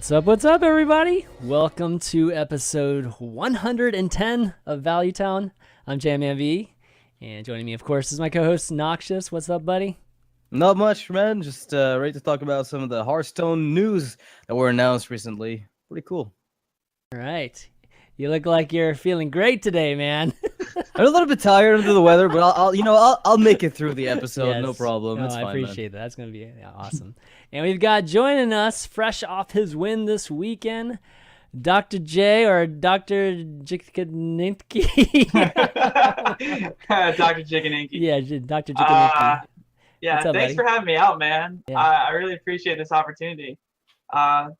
What's up, everybody? Welcome to episode 110 of Value Town. I'm ChanManV, and joining me, of course, is my co-host Noxious. What's up, buddy? Not much, man. Just ready to talk about some of the Hearthstone news that were announced recently. Pretty cool. All right. You look like you're feeling great today, man. I'm a little bit tired under the weather, but I'll make it through the episode. Yes. No problem. No, it's fine, I appreciate that. That's gonna be awesome. And we've got joining us, fresh off his win this weekend, Dr. J or Dr. Jikininki. Dr. Jikininki. Yeah, Dr. Jikininki. Yeah, up, thanks buddy? for having me out, man. Yeah. I really appreciate this opportunity. Glad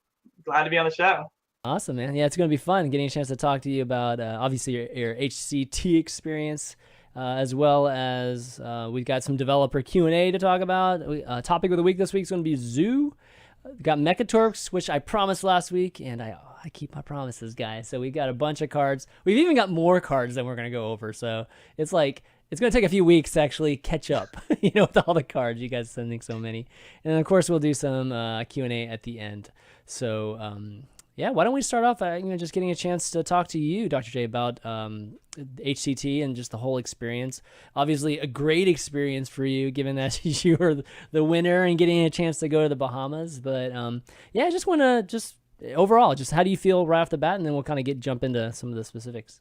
to be on the show. Awesome, man. Yeah, it's going to be fun getting a chance to talk to you about, obviously, your HCT experience, as well as we've got some developer Q&A to talk about. Topic of the week this week is going to be Zoo. We've got Mekkatorque, which I promised last week, and I keep my promises, guys. So we got a bunch of cards. We've even got more cards than we're going to go over. So it's going to take a few weeks to actually catch up, with all the cards. You guys sending so many. And then, of course, we'll do some Q&A at the end. So, yeah, why don't we start off, just getting a chance to talk to you, Dr. J, about HCT and just the whole experience. Obviously, a great experience for you, given that you were the winner and getting a chance to go to the Bahamas. But, yeah, I just want to overall, just how do you feel right off the bat? And then we'll kind of jump into some of the specifics.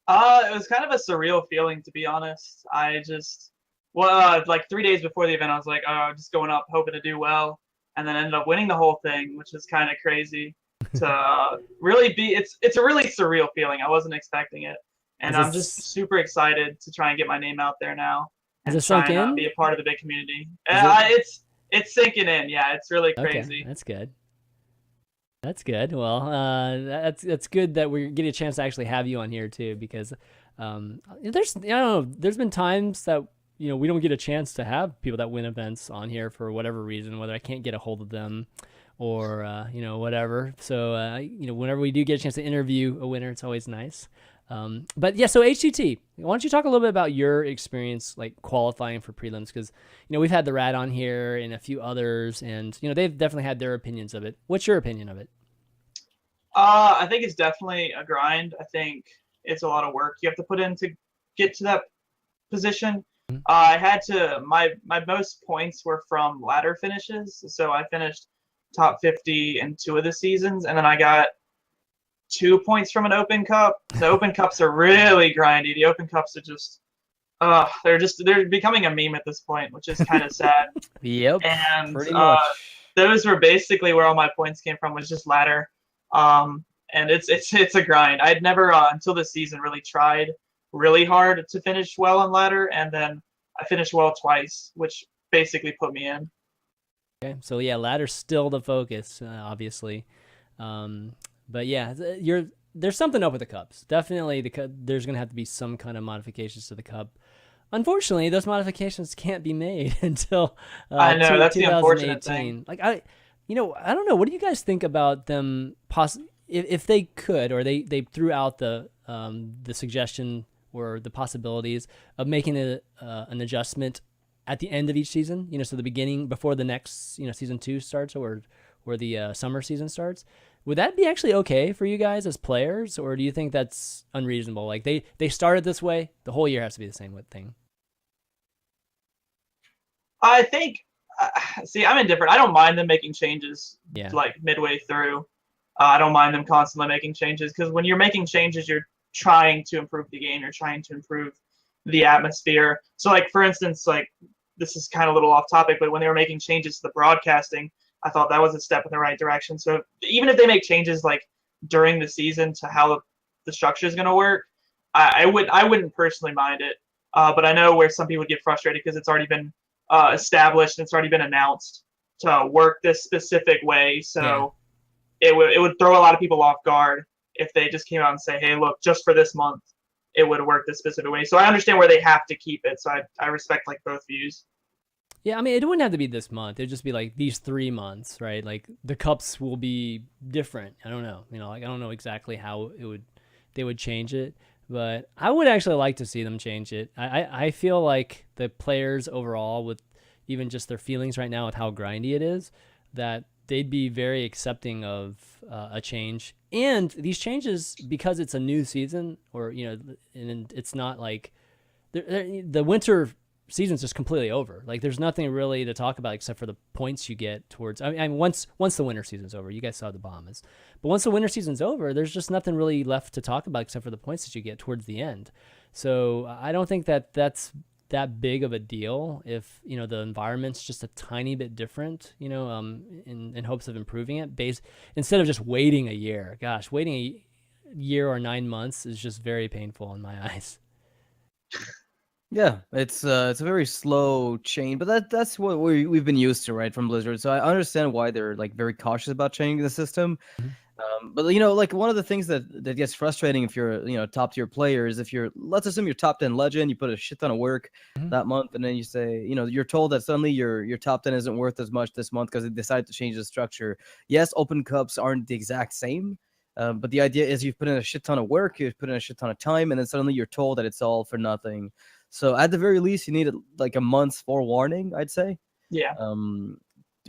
It was kind of a surreal feeling, to be honest. Like 3 days before the event, I was like, just going up, hoping to do well. And then ended up winning the whole thing, which is kind of crazy. To really be, it's a really surreal feeling. I wasn't expecting it, and I'm just super excited to try and get my name out there now and Has it sunk in? Be a part of the big community. It's sinking in. Yeah, it's really crazy. Okay, that's good. That's good. Well, that's good that we're getting a chance to actually have you on here too, because there's been times that we don't get a chance to have people that win events on here for whatever reason, whether I can't get a hold of them or whatever. So whenever we do get a chance to interview a winner, it's always nice. But yeah, so HCT, why don't you talk a little bit about your experience like qualifying for prelims, because we've had the Rat on here and a few others, and they've definitely had their opinions of it. What's your opinion of it? I think it's definitely a grind. I think it's a lot of work you have to put in to get to that position. I had to my most points were from ladder finishes, so I finished top 50 in 2 of the seasons, and then I got 2 points from an open cup. The open cups are really grindy. The open cups are just they're becoming a meme at this point, which is kind of sad. Yep. And pretty much. Those were basically where all my points came from, was just ladder. And it's a grind. I'd never until this season really tried really hard to finish well on ladder, and then I finished well twice, which basically put me in. Okay, so yeah, ladder's still the focus, obviously. But yeah, there's something up with the cups. Definitely, there's going to have to be some kind of modifications to the cup. Unfortunately, those modifications can't be made until I know, that's the unfortunate 2018. Like I don't know. What do you guys think about them? If they could, or they threw out the suggestion or the possibilities of making an adjustment at the end of each season, so the beginning before the next, season 2 starts or the summer season starts, would that be actually okay for you guys as players, or do you think that's unreasonable? Like they started this way, the whole year has to be the same thing. I think, I'm indifferent. I don't mind them making changes, like midway through. I don't mind them constantly making changes, because when you're making changes, you're trying to improve the game. You're trying to improve the atmosphere. So, like, for instance, like, this is kind of a little off topic, but when they were making changes to the broadcasting, I thought that was a step in the right direction. So even if they make changes like during the season to how the structure is going to work, I wouldn't personally mind it. But I know where some people get frustrated because it's already been established and it's already been announced to work this specific way. So it would throw a lot of people off guard if they just came out and say, hey, look, just for this month, it would work this specific way. So I understand where they have to keep it. So I respect like both views. Yeah, I mean, it wouldn't have to be this month. It'd just be like these 3 months, right? Like the cups will be different. I don't know. Like I don't know exactly how they would change it, but I would actually like to see them change it. I feel like the players overall, with even just their feelings right now with how grindy it is, that they'd be very accepting of a change. And these changes, because it's a new season, or and it's not like the winter season's just completely over. Like there's nothing really to talk about except for the points you get towards. I mean, once the winter season's over, you guys saw the Bahamas, but once the winter season's over, there's just nothing really left to talk about except for the points that you get towards the end. So I don't think that's that big of a deal if the environment's just a tiny bit different. In hopes of improving it, instead of just waiting a year. Gosh, waiting a year or 9 months is just very painful in my eyes. Yeah, it's a very slow chain, but that's what we've been used to, right, from Blizzard. So I understand why they're like very cautious about changing the system. But like one of the things that gets frustrating if you're top tier player is if let's assume you're top 10 legend, you put a shit ton of work that month, and then you say you're told that suddenly your top 10 isn't worth as much this month because they decided to change the structure. Yes, open cups aren't the exact same. But the idea is you've put in a shit ton of work, you've put in a shit ton of time, and then suddenly you're told that it's all for nothing. So at the very least, you need like a month's forewarning, I'd say. Yeah.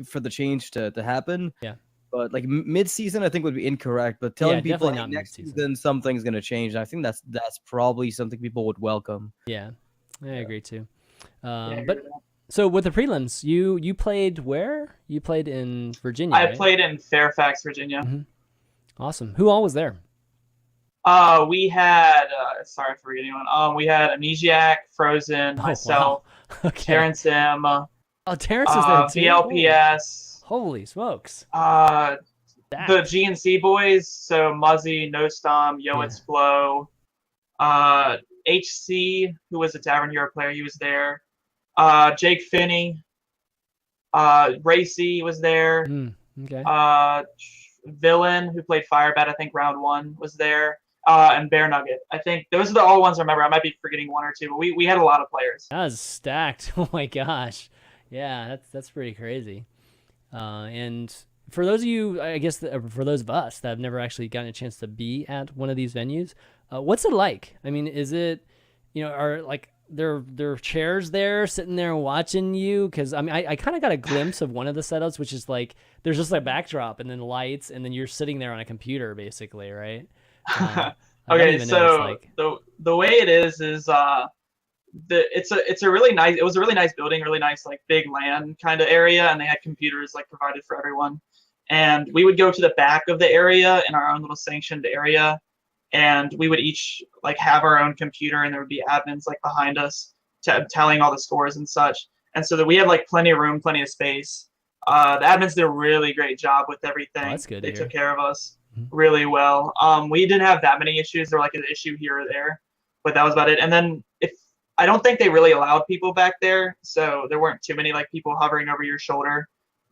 For the change to happen. Yeah. But like mid-season, I think would be incorrect. But telling people not next mid-season. season something's gonna change, I think that's probably something people would welcome. Yeah, I agree too. But so with the prelims, you played where? You played in Virginia. I right? played in Fairfax, Virginia. Mm-hmm. Awesome. Who all was there? We had sorry for forgetting one. We had Amnesiac, Frozen, myself, wow. Okay. Terrence M. Terrence is there too. VLPS. Holy smokes. The GNC boys, so Muzzy, No Stom, It's Flow, HC, who was a Tavern Hero player, he was there. Jake Finney, Racy was there. Okay. Villain, who played Firebat, I think round 1 was there. And Bear Nugget. I think those are the all ones I remember. I might be forgetting one or two, but we had a lot of players. That was stacked. Oh my gosh. Yeah, that's pretty crazy. And for those of you, I guess, for those of us that have never actually gotten a chance to be at one of these venues, what's it like? I mean, is it, are like there are chairs there sitting there watching you? Because I mean, I kind of got a glimpse of one of the setups, which is like there's just a backdrop and then lights, and then you're sitting there on a computer, basically, right? Okay, so the way it is it was a really nice building, really nice like big LAN kind of area, and they had computers like provided for everyone. And we would go to the back of the area in our own little sanctioned area, and we would each like have our own computer, and there would be admins like behind us telling all the scores and such. And so that we had like plenty of room, plenty of space. The admins did a really great job with everything. Oh, that's good. They took care of us really well. We didn't have that many issues. There were like an issue here or there, but that was about it. And then I don't think they really allowed people back there, so there weren't too many like people hovering over your shoulder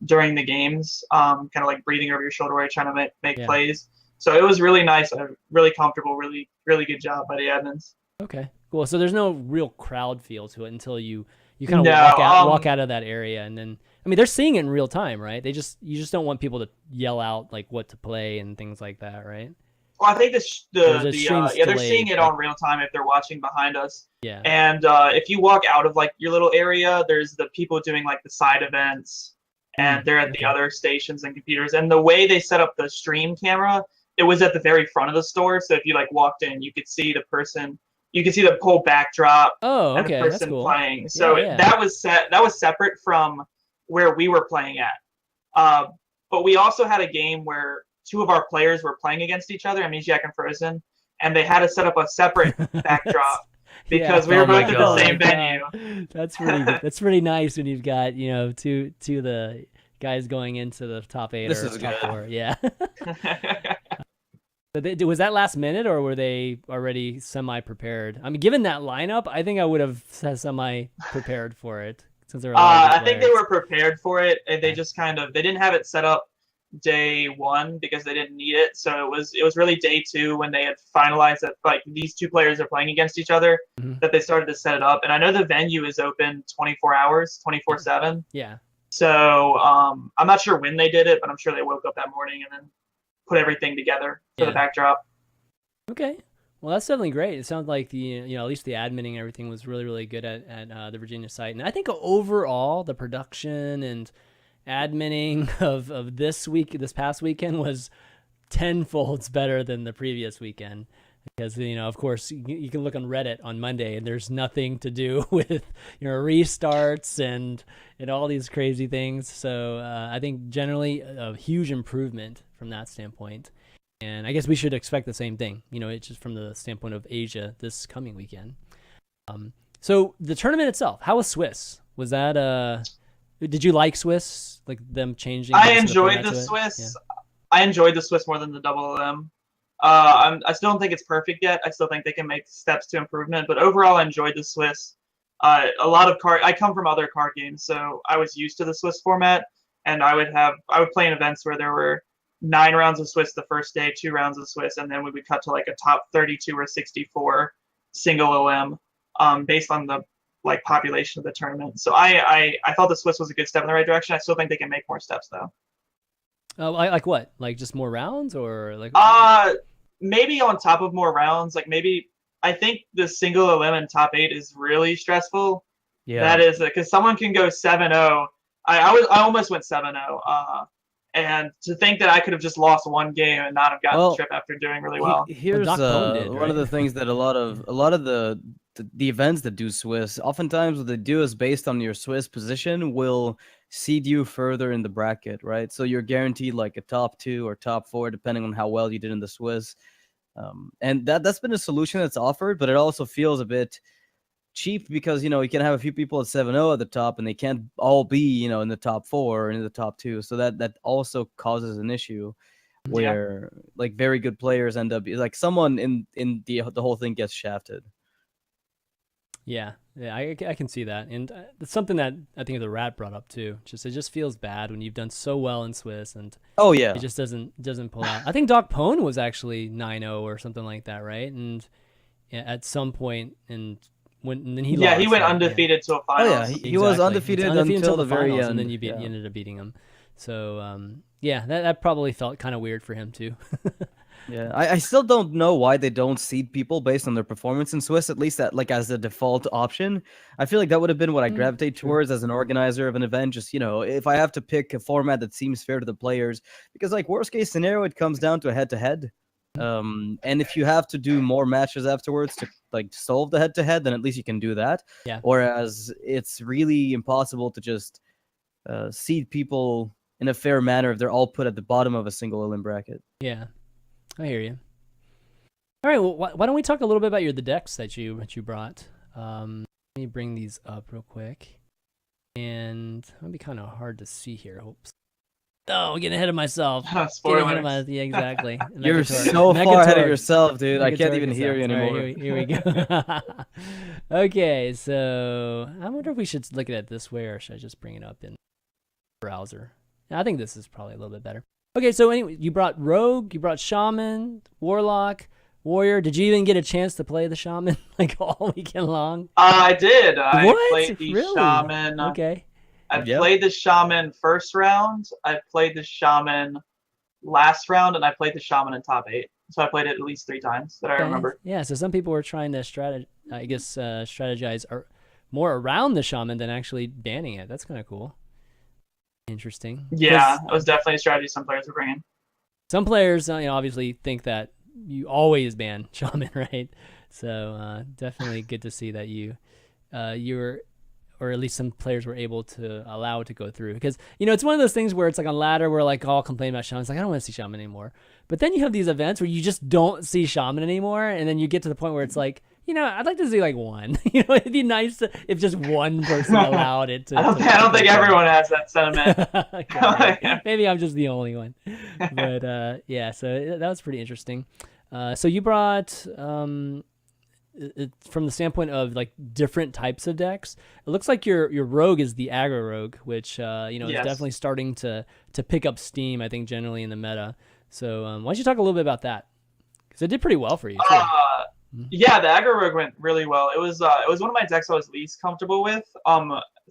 during the games, kind of like breathing over your shoulder while you're trying to make plays. So it was really nice, really comfortable, really really good job by the admins. Okay, cool. So there's no real crowd feel to it until you kind of walk out of that area, and then I mean they're seeing it in real time, right? You just don't want people to yell out like what to play and things like that, right? Well, I think they're seeing it on real time if they're watching behind us. Yeah. And if you walk out of like your little area, there's the people doing like the side events, and they're at the other stations and computers. And the way they set up the stream camera, it was at the very front of the store. So if you like walked in, you could see the person, you could see the whole backdrop and the person that's cool. playing. So that was separate from where we were playing at. But we also had a game where 2 of our players were playing against each other, Amnesiac and Frozen, and they had to set up a separate backdrop because we were both at the same venue. That's pretty good. That's pretty nice when you've got two of the guys going into the top 8 or top 4. Yeah. Was that last minute, or were they already semi-prepared? I mean, given that lineup, I think I would have semi-prepared for it since there were. I think they were prepared for it. They just they didn't have it set up day 1 because they didn't need it. So it was really day 2 when they had finalized that like these 2 players are playing against each other that they started to set it up. And I know the venue is open 24 hours, 24/7. Yeah. So I'm not sure when they did it, but I'm sure they woke up that morning and then put everything together for the backdrop. Okay. Well, that's definitely great. It sounds like the at least the adminning and everything was really, really good at the Virginia site. And I think overall the production and adminning of this past weekend was tenfold better than the previous weekend. Because, of course, you can look on Reddit on Monday and there's nothing to do with, restarts and all these crazy things. So I think generally a huge improvement from that standpoint. And I guess we should expect the same thing, it's just from the standpoint of Asia this coming weekend. So the tournament itself, how was Swiss? Was that, did you like Swiss? Like them changing? I enjoyed the Swiss. Yeah. I enjoyed the Swiss more than the double LM. I still don't think it's perfect yet. I still think they can make steps to improvement, but overall I enjoyed the Swiss. A lot of I come from other card games, so I was used to the Swiss format, and I would play in events where there were 9 rounds of Swiss the first day, 2 rounds of Swiss, and then we would cut to like a top 32 or 64 single LM, based on the like population of the tournament. So I thought the Swiss was a good step in the right direction. I still think they can make more steps though. Like what? Like just more rounds or like? Maybe on top of more rounds. Like maybe I think the single LM in top 8 is really stressful. Yeah. That is because someone can go 7-0. I almost went 7-0. And to think that I could have just lost one game and not have gotten the trip after doing really well. Here's one of the things that a lot of the events that do Swiss, oftentimes what they do is based on your Swiss position will seed you further in the bracket, right? So you're guaranteed like a top 2 or top 4 depending on how well you did in the Swiss. And that's been a solution that's offered, but it also feels a bit cheap because you can have a few people at 7-0 at the top and they can't all be in the top 4 or in the top 2, so that also causes an issue where like very good players end up like someone in the whole thing gets shafted. Yeah, I can see that, and it's something that I think the Rat brought up too. It just feels bad when you've done so well in Swiss and it just doesn't pull out. I think Doc Pone was actually 9-0 or something like that, right? And at some point and then he lost, he went undefeated to a final. Oh yeah, he was undefeated until the very end, and then you ended up beating him. So that probably felt kind of weird for him too. Yeah, I still don't know why they don't seed people based on their performance in Swiss, at least that like as a default option. I feel like that would have been what I gravitate towards as an organizer of an event. Just if I have to pick a format that seems fair to the players, because like worst case scenario, it comes down to a head-to-head. And if you have to do more matches afterwards to like solve the head-to-head, then at least you can do that. Yeah. Whereas it's really impossible to just seed people in a fair manner if they're all put at the bottom of a single LM bracket. Yeah, I hear you. All right, well, why don't we talk a little bit about the decks that you brought? Let me bring these up real quick, and it'll be kind of hard to see here. Oops. Oh, getting ahead of myself. Spoilers. Yeah, exactly. You're so far ahead of yourself, dude. I can't even hear you anymore. Right, here we go. Okay, so I wonder if we should look at it this way, or should I just bring it up in the browser? I think this is probably a little bit better. Okay, so anyway, you brought Rogue, you brought Shaman, Warlock, Warrior. Did you even get a chance to play the Shaman like all weekend long? I did. I played the Shaman. Okay. I played the Shaman first round. I played the Shaman last round, and I played the Shaman in top 8. So I played it at least 3 times that I remember. Yeah. So some people were trying to strategize more around the Shaman than actually banning it. That's kind of cool. Interesting. Yeah, it was definitely a strategy some players were bringing. Some players, obviously think that you always ban Shaman, right? So definitely good to see that you're, or at least some players were able to allow it to go through. Because, it's one of those things where it's like on ladder where like all complain about Shaman. It's like, I don't want to see Shaman anymore. But then you have these events where you just don't see Shaman anymore. And then you get to the point where it's like, I'd like to see like one. It'd be nice if just one person allowed it to. I don't think everyone has that sentiment. Okay, maybe I'm just the only one. But yeah, so that was pretty interesting. So you brought from the standpoint of like different types of decks, it looks like your rogue is the aggro rogue, which is definitely starting to pick up steam, I think, generally in the meta. So why don't you talk a little bit about that? Because it did pretty well for you too. Yeah, the aggro rogue went really well. It was one of my decks I was least comfortable with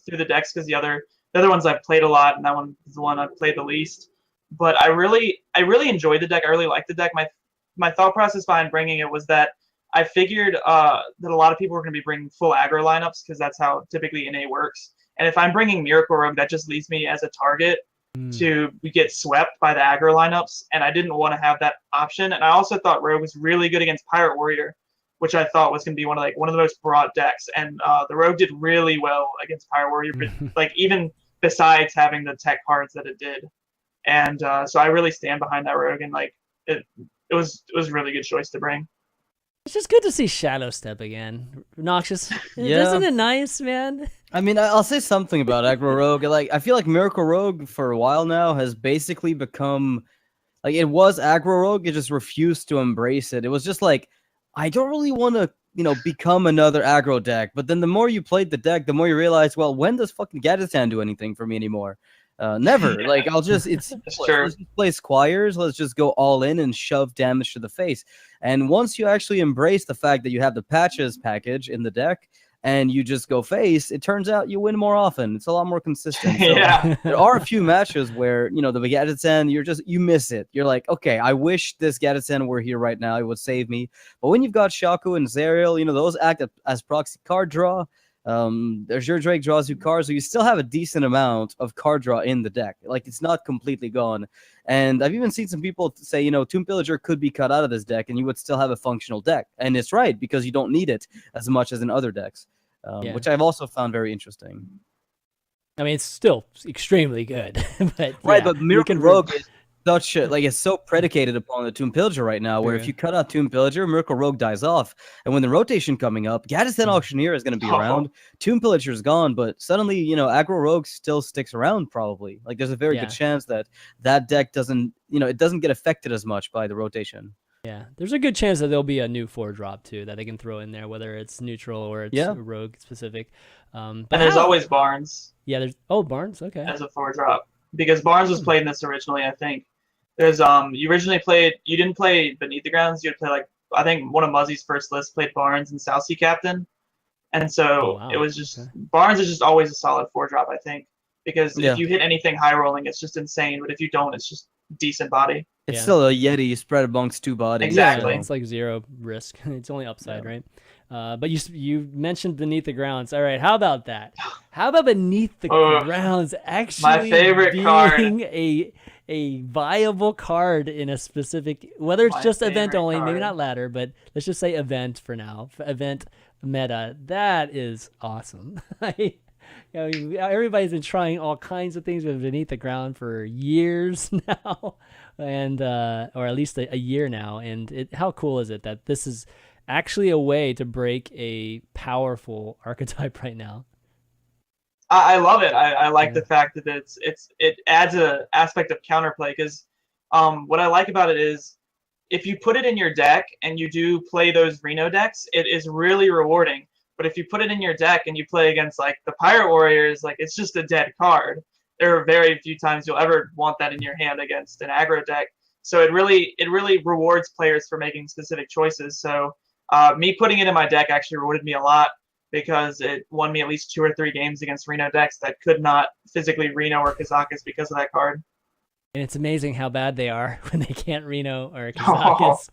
through the decks, because the other ones I've played a lot, and that one is the one I've played the least. But I really enjoyed the deck. I really liked the deck. My thought process behind bringing it was that I figured that a lot of people were going to be bringing full aggro lineups, because that's how typically NA works. And if I'm bringing Miracle Rogue, that just leaves me as a target to get swept by the aggro lineups, and I didn't want to have that option. And I also thought Rogue was really good against Pirate Warrior, which I thought was going to be one of the most broad decks. And the Rogue did really well against Pirate Warrior, like even besides having the tech cards that it did. And so I really stand behind that Rogue, and like it was a really good choice to bring. It's just good to see Shadow Step again. Noxious. Yeah. Isn't it nice, man? I mean, I'll say something about aggro rogue. Like, I feel like Miracle Rogue for a while now has basically become like, it was aggro rogue. It just refused to embrace it. It was just like, I don't really want to, become another aggro deck. But then the more you played the deck, the more you realize, well, when does fucking Gadgetzan do anything for me anymore? Never. Like, let's just play Squires. Let's just go all in and shove damage to the face. And once you actually embrace the fact that you have the patches package in the deck and you just go face, it turns out you win more often. It's a lot more consistent. So there are a few matches where, the Gadgetzan, you miss it. You're like, okay, I wish this Gadgetzan were here right now. It would save me. But when you've got Shaku and Zerial, those act as proxy card draw. There's your Drake draws you cards, so you still have a decent amount of card draw in the deck. Like, it's not completely gone. And I've even seen some people say, Tomb Pillager could be cut out of this deck and you would still have a functional deck. And it's right, because you don't need it as much as in other decks, which I've also found very interesting. I mean, it's still extremely good. But but Miracle Rogue is such it's so predicated upon the Tomb Pillager right now, where if you cut out Tomb Pillager, Miracle Rogue dies off. And when the rotation coming up, Gadgetzan Auctioneer is going to be around. Tomb Pillager is gone, but suddenly, aggro Rogue still sticks around probably. Like, there's a very good chance that deck doesn't, it doesn't get affected as much by the rotation. Yeah, there's a good chance that there'll be a new 4-drop too that they can throw in there, whether it's neutral or it's Rogue specific. But there's always Barnes. Yeah, there's Barnes, okay. As a 4-drop. Because Barnes was played in this originally, I think. There's you didn't play Beneath the Grounds, you'd play I think one of Muzzy's first lists played Barnes and South Sea Captain. And so it was just Barnes is just always a solid 4-drop, I think. Because if you hit anything high rolling, it's just insane. But if you don't, it's just decent body. It's still a Yeti spread amongst two bodies. Exactly. It's like zero risk. It's only upside, right? But you mentioned Beneath the Grounds. All right, how about that? How about Beneath the Grounds actually my favorite being card. a viable card in a specific, whether it's just event only, maybe not ladder, but let's just say event for now. Event meta. That is awesome. Everybody's been trying all kinds of things with Beneath the Ground for years now, and or at least a year now. And how cool is it that this is actually a way to break a powerful archetype right now? I love it. I like the fact that it adds an aspect of counterplay, because what I like about it is if you put it in your deck and you do play those Reno decks, it is really rewarding. But if you put it in your deck and you play against the Pirate Warriors, it's just a dead card. There are very few times you'll ever want that in your hand against an aggro deck. So it really rewards players for making specific choices. So me putting it in my deck actually rewarded me a lot, because it won me at least 2 or 3 games against Reno decks that could not physically Reno or Kazakus because of that card. And it's amazing how bad they are when they can't Reno or Kazakus.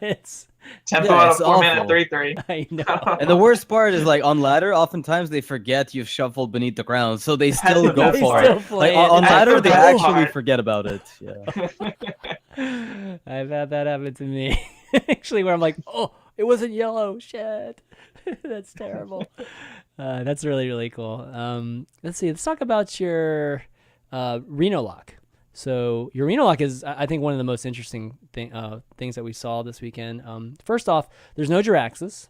It's tempo out of 4 mana 3/3. I know. And the worst part is on ladder, oftentimes they forget you've shuffled Beneath the Ground, so they still go for it. On ladder, they actually forget about it. Yeah. I've had that happen to me. Actually, where I'm like, oh, it wasn't yellow. Shit. That's terrible. That's really, really cool. Let's see. Let's talk about your Reno lock. So your Reno lock is, I think, one of the most interesting things that we saw this weekend. First off, there's no Jiraxis.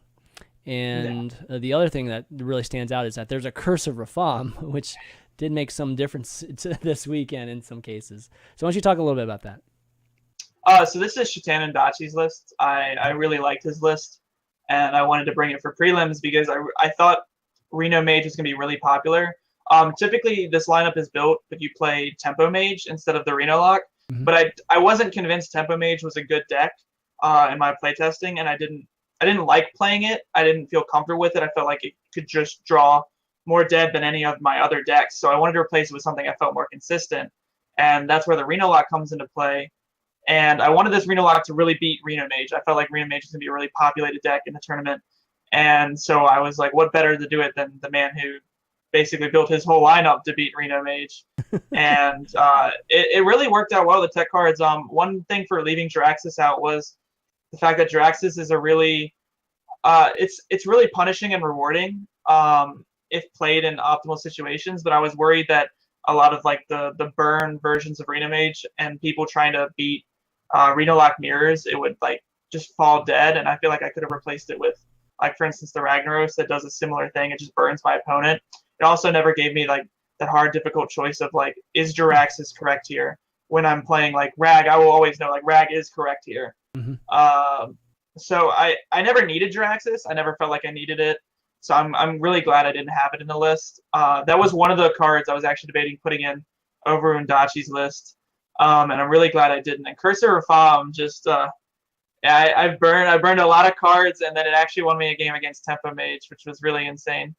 And the other thing that really stands out is that there's a Curse of Rafam, which did make some difference this weekend in some cases. So why don't you talk a little bit about that? So this is Shatan and Dachi's list. I really liked his list. and I wanted to bring it for prelims because I thought Reno Mage was going to be really popular. Typically, this lineup is built if you play Tempo Mage instead of the Reno Lock, but I wasn't convinced Tempo Mage was a good deck in my playtesting, and I didn't like playing it. I didn't feel comfortable with it. I felt like it could just draw more dead than any of my other decks, so I wanted to replace it with something I felt more consistent, and that's where the Reno Lock comes into play. And I wanted this Reno Lock to really beat Reno Mage. I felt like Reno Mage was going to be a really populated deck in the tournament. And so I was like, what better to do it than the man who basically built his whole lineup to beat Reno Mage. And it really worked out well, the tech cards. One thing for leaving Jiraxis out was the fact that Jiraxis is a really it's really punishing and rewarding if played in optimal situations. But I was worried that a lot of like the burn versions of Reno Mage and people trying to beat Reno Lock mirrors, it would like just fall dead. And I feel like I could have replaced it with, like, for instance, the Ragnaros that does a similar thing. It just burns my opponent. It also never gave me like that hard, difficult choice of like, is Jiraxis correct here? When I'm playing like Rag, I will always know like Rag is correct here. So I never needed Jiraxis. I never felt like I needed it. So I'm really glad I didn't have it in the list. That was one of the cards I was actually debating putting in over Undachi's list. And I'm really glad I didn't. And Cursor of Fam just I burned a lot of cards, and then it actually won me a game against Tempo Mage, which was really insane.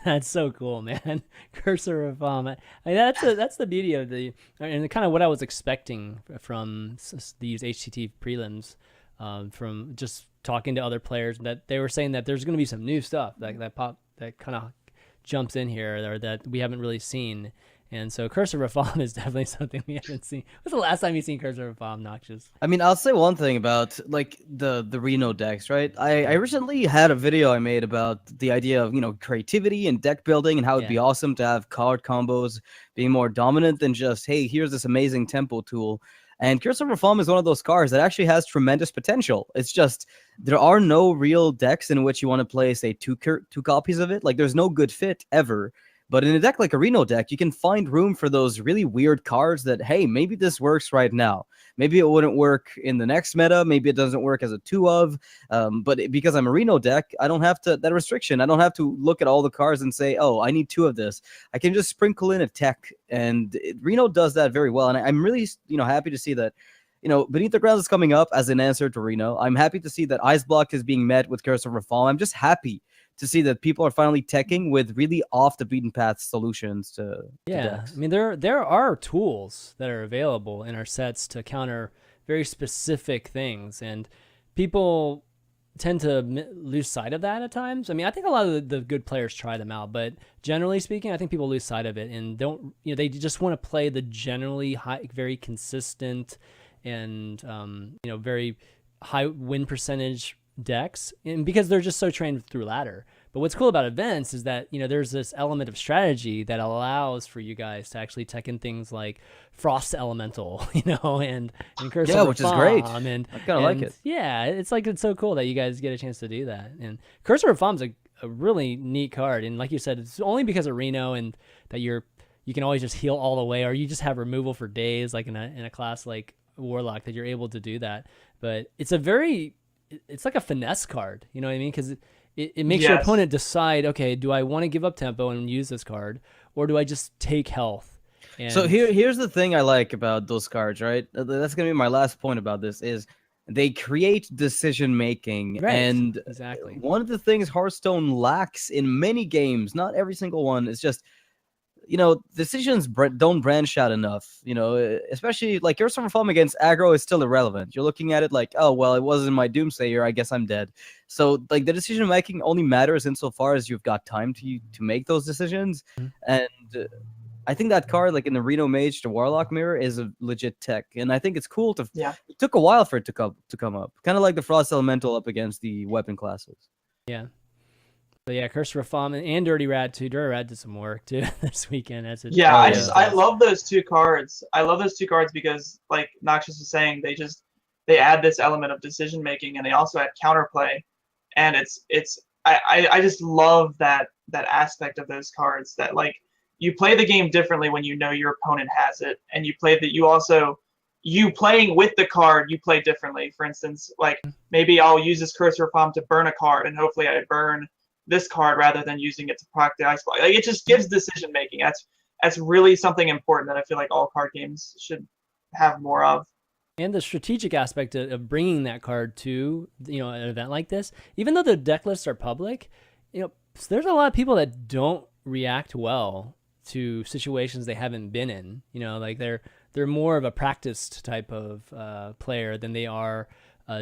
That's so cool, man. Cursor of Fam. I mean, that's the beauty of and kind of what I was expecting from these HCT prelims, from just talking to other players, that they were saying that there's going to be some new stuff that kind of jumps in here or that we haven't really seen. And so Cursor of Fam is definitely something we haven't seen. What's the last time you seen Cursor of Fam, Noxious? I mean, I'll say one thing about like the Reno decks, right? I recently had a video I made about the idea of, creativity and deck building and how it'd be awesome to have card combos being more dominant than just, hey, here's this amazing tempo tool. And Cursor of Fam is one of those cards that actually has tremendous potential. It's just there are no real decks in which you want to play, say, two copies of it. Like, there's no good fit ever. But in a deck like a Reno deck, you can find room for those really weird cards that, hey, maybe this works right now. Maybe it wouldn't work in the next meta. Maybe it doesn't work as a 2-of. But because I'm a Reno deck, I don't have that restriction. I don't have to look at all the cards and say, oh, I need 2 of this. I can just sprinkle in a tech. And Reno does that very well. And I'm really, happy to see that. Beneath the Grounds is coming up as an answer to Reno. I'm happy to see that Ice Block is being met with Cursor of Fam. I'm just happy to see that people are finally teching with really off the beaten path solutions to decks. I mean, there are tools that are available in our sets to counter very specific things, and people tend to lose sight of that at times. I mean, I think a lot of the good players try them out, but generally speaking, I think people lose sight of it and don't, they just want to play the generally high, very consistent and very high win percentage decks, and because they're just so trained through ladder. But what's cool about events is that there's this element of strategy that allows for you guys to actually tech in things like Frost Elemental, and Cursor of which Fam, is great. and I kind of like it. Yeah, it's so cool that you guys get a chance to do that. And Cursor of Fam's a really neat card, and like you said, it's only because of Reno and that you can always just heal all the way, or you just have removal for days, like in a class like Warlock, that you're able to do that. But it's like a finesse card, you know what I mean? Because it makes your opponent decide, okay, do I want to give up tempo and use this card, or do I just take health? And so here's the thing I like about those cards, right? That's going to be my last point about this, is they create decision making. Right, and exactly. One of the things Hearthstone lacks in many games, not every single one, is just decisions don't branch out enough, especially like your Cursor of Fam against aggro is still irrelevant. You're looking at it like, oh, well, it wasn't my Doomsayer, I guess I'm dead. So like the decision making only matters insofar as you've got time to make those decisions. And I think that card, like in the Reno Mage to Warlock mirror, is a legit tech. And I think it's cool it took a while for it to come up. Kind of like the Frost Elemental up against the weapon classes. Yeah. But yeah, Cursor of Fam and Dirty Rat too. Dirty Rat did some work too this weekend. I love those 2 cards. I love those 2 cards because, like Noxious was saying, they add this element of decision making, and they also add counterplay. And I just love that aspect of those cards, that like you play the game differently when you know your opponent has it, and you play that you also you playing with the card, you play differently. For instance, like maybe I'll use this Cursor Palm to burn a card, and hopefully I burn this card rather than using it to proc the Ice Block. Like, it just gives decision making. That's really something important that I feel like all card games should have more of. And the strategic aspect of bringing that card to, you know, an event like this, even though the deck lists are public, you know, there's a lot of people that don't react well to situations they haven't been in. You know, like they're more of a practiced type of player than they are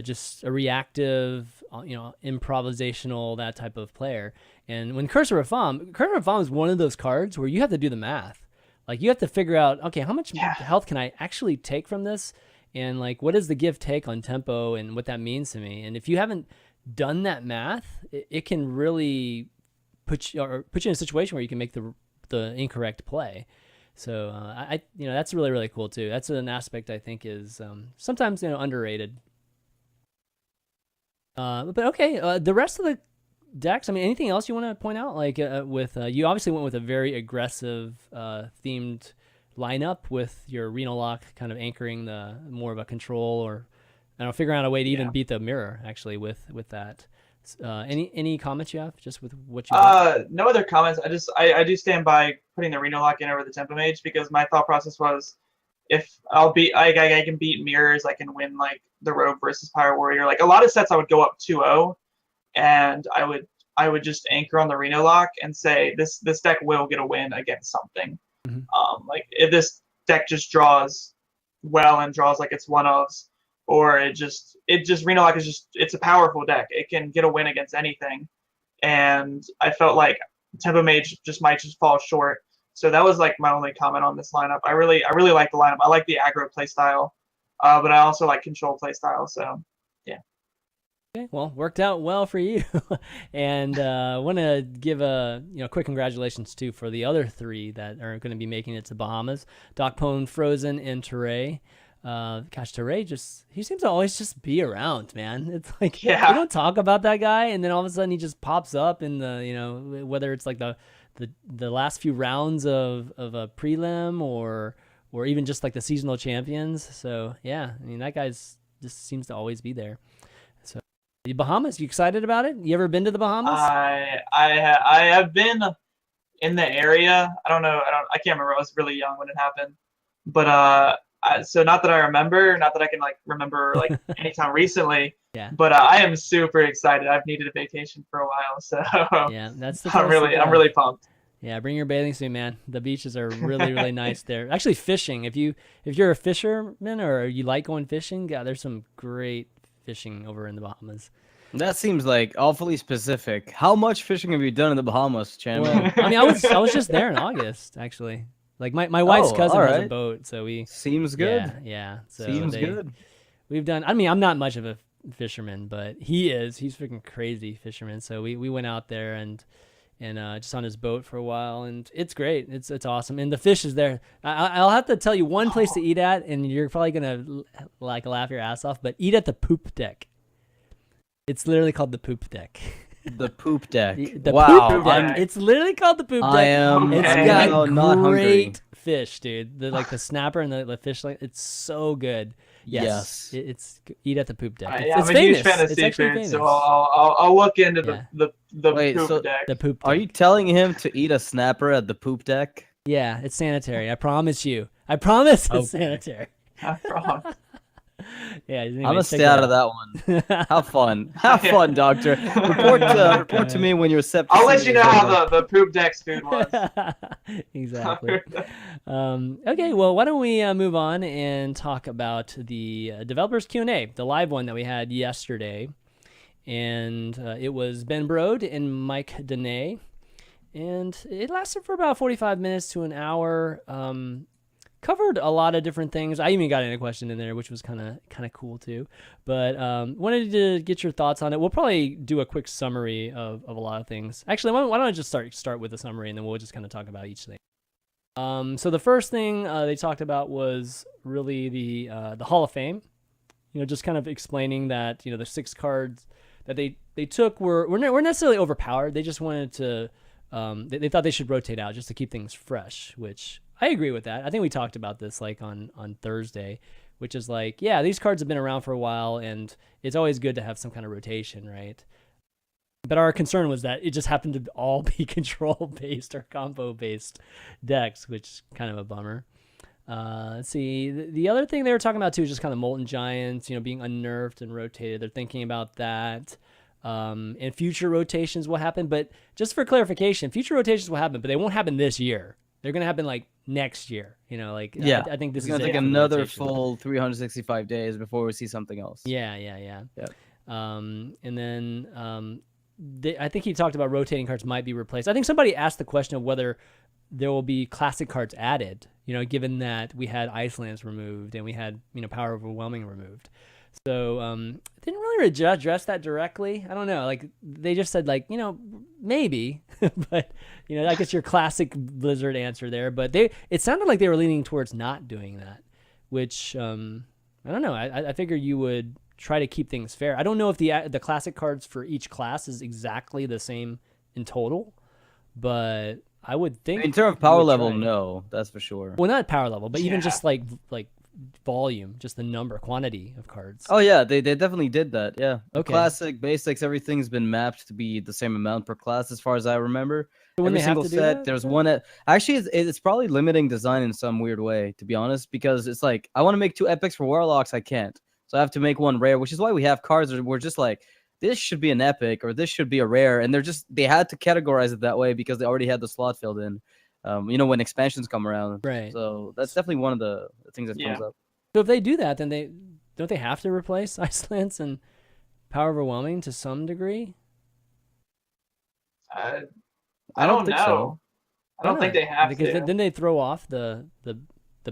just a reactive, you know, improvisational, that type of player. And when Cursor of Fahm is one of those cards where you have to do the math. Like, you have to figure out, okay, how much health can I actually take from this? And like, what is the give take on tempo and what that means to me? And if you haven't done that math, it can really put you in a situation where you can make the incorrect play. So you know, that's really, really cool too. That's an aspect I think is sometimes, you know, underrated. But okay, the rest of the decks, I mean, anything else you want to point out? Like with you obviously went with a very aggressive themed lineup with your Renal Lock kind of anchoring the more of a control, or I don't know, figuring out a way to even beat the mirror actually with that. Any comments you have just with what you no other comments. I do stand by putting the Renal Lock in over the Tempo Mage, because my thought process was, if I can beat mirrors, I can win like the Rogue versus Pyro Warrior. Like, a lot of sets I would go up 2-0 and I would just anchor on the Renal Lock and say this deck will get a win against something. Like, if this deck just draws well and draws like it's one-ofs, or it just Renal Lock is just, it's a powerful deck. It can get a win against anything. And I felt like Tempo Mage might fall short. So that was like my only comment on this lineup. I really like the lineup. I like the aggro playstyle, but I also like control playstyle. So yeah. Okay, well, worked out well for you. And want to give a quick congratulations too for the other three that are going to be making it to Bahamas: Doc Pone, Frozen, and Teray. Gosh, Teray he seems to always just be around, man. It's like, we don't talk about that guy, and then all of a sudden he just pops up in the, whether it's like the last few rounds of a prelim or even just like the seasonal champions. So yeah, I mean, that guy's just seems to always be there. So the Bahamas, you excited about it? You ever been to the Bahamas? I have been in the area. I can't remember. I was really young when it happened, but so not that I remember, not that I can like remember like anytime recently. Yeah. But I am super excited. I've needed a vacation for a while, so yeah, that's the. I'm really pumped. Yeah, bring your bathing suit, man. The beaches are really, really nice there. Actually, fishing. If you're a fisherman or you like going fishing, yeah, there's some great fishing over in the Bahamas. That seems like awfully specific. How much fishing have you done in the Bahamas, Chan? Well, I mean, I was just there in August, actually. Like my wife's cousin has a boat, so we. Seems good. Yeah. So seems good. We've done. I mean, I'm not much of a fisherman, but he is. He's freaking crazy fisherman. So we went out there and just on his boat for a while, and it's great. It's awesome, and the fish is there. I'll have to tell you one place to eat at, and you're probably gonna like laugh your ass off, but eat at the poop deck. It's literally called the poop deck. The poop deck. Wow. Poop deck. It's literally called the poop deck. I am. It's got not great hungry. Fish, dude. The snapper and the fish, it's so good. Yes. It's eat at the poop deck. I'm a huge fan of seafood, so I'll look into the poop deck. The poop deck. Are you telling him to eat a snapper at the poop deck? Yeah, it's sanitary. I promise you. I promise it's sanitary. I promise. Yeah, I'm gonna stay out of that one. Have fun, doctor. Report to me when your septic. I'll let you know how the poop deck's food was. Exactly. Okay, well, why don't we move on and talk about the developers Q&A, the live one that we had yesterday, and it was Ben Brode and Mike Dene, and it lasted for about 45 minutes to an hour. Covered a lot of different things. I even got in a question in there, which was kind of cool too. But wanted to get your thoughts on it. We'll probably do a quick summary of a lot of things. Actually, why don't I just start with a summary, and then we'll just kind of talk about each thing. So the first thing they talked about was really the Hall of Fame. Just kind of explaining that the 6 cards that they took were necessarily overpowered. They just wanted to. They thought they should rotate out just to keep things fresh, which I agree with that. I think we talked about this like on Thursday, which is like, yeah, these cards have been around for a while, and it's always good to have some kind of rotation, right? But our concern was that it just happened to all be control-based or combo-based decks, which is kind of a bummer. Let's see. The other thing they were talking about, too, is just kind of Molten Giants, being unnerved and rotated. They're thinking about that. And future rotations will happen. But just for clarification, future rotations will happen, but they won't happen this year. They're going to happen, like, next year. Yeah. I think this is going to take another full 365 days before we see something else. Yeah. Yep. And then I think he talked about rotating cards might be replaced. I think somebody asked the question of whether there will be classic cards added, given that we had Icelands removed and we had, Power Overwhelming removed. So didn't really address that directly. I don't know. Like, they just said, like, maybe. But, I guess your classic Blizzard answer there. But it sounded like they were leaning towards not doing that, which, I don't know. I figure you would try to keep things fair. I don't know if the classic cards for each class is exactly the same in total, but I would think in terms of power level, no, that's for sure. Well, not power level, but even just like volume, just the quantity of cards. Oh yeah, they definitely did that. Yeah. Okay. Classic, basics, everything's been mapped to be the same amount per class, as far as I remember. So every single set, there's one. Actually, it's probably limiting design in some weird way, to be honest, because it's like I want to make 2 epics for Warlocks, I can't. So I have to make 1 rare, which is why we have cards that we're just like, this should be an epic or this should be a rare. And they had to categorize it that way because they already had the slot filled in, when expansions come around. Right. So that's definitely one of the things that comes up. So if they do that, then don't they have to replace Icelands and Power Overwhelming to some degree? I don't know. So. I don't think they have because to. Then they throw off the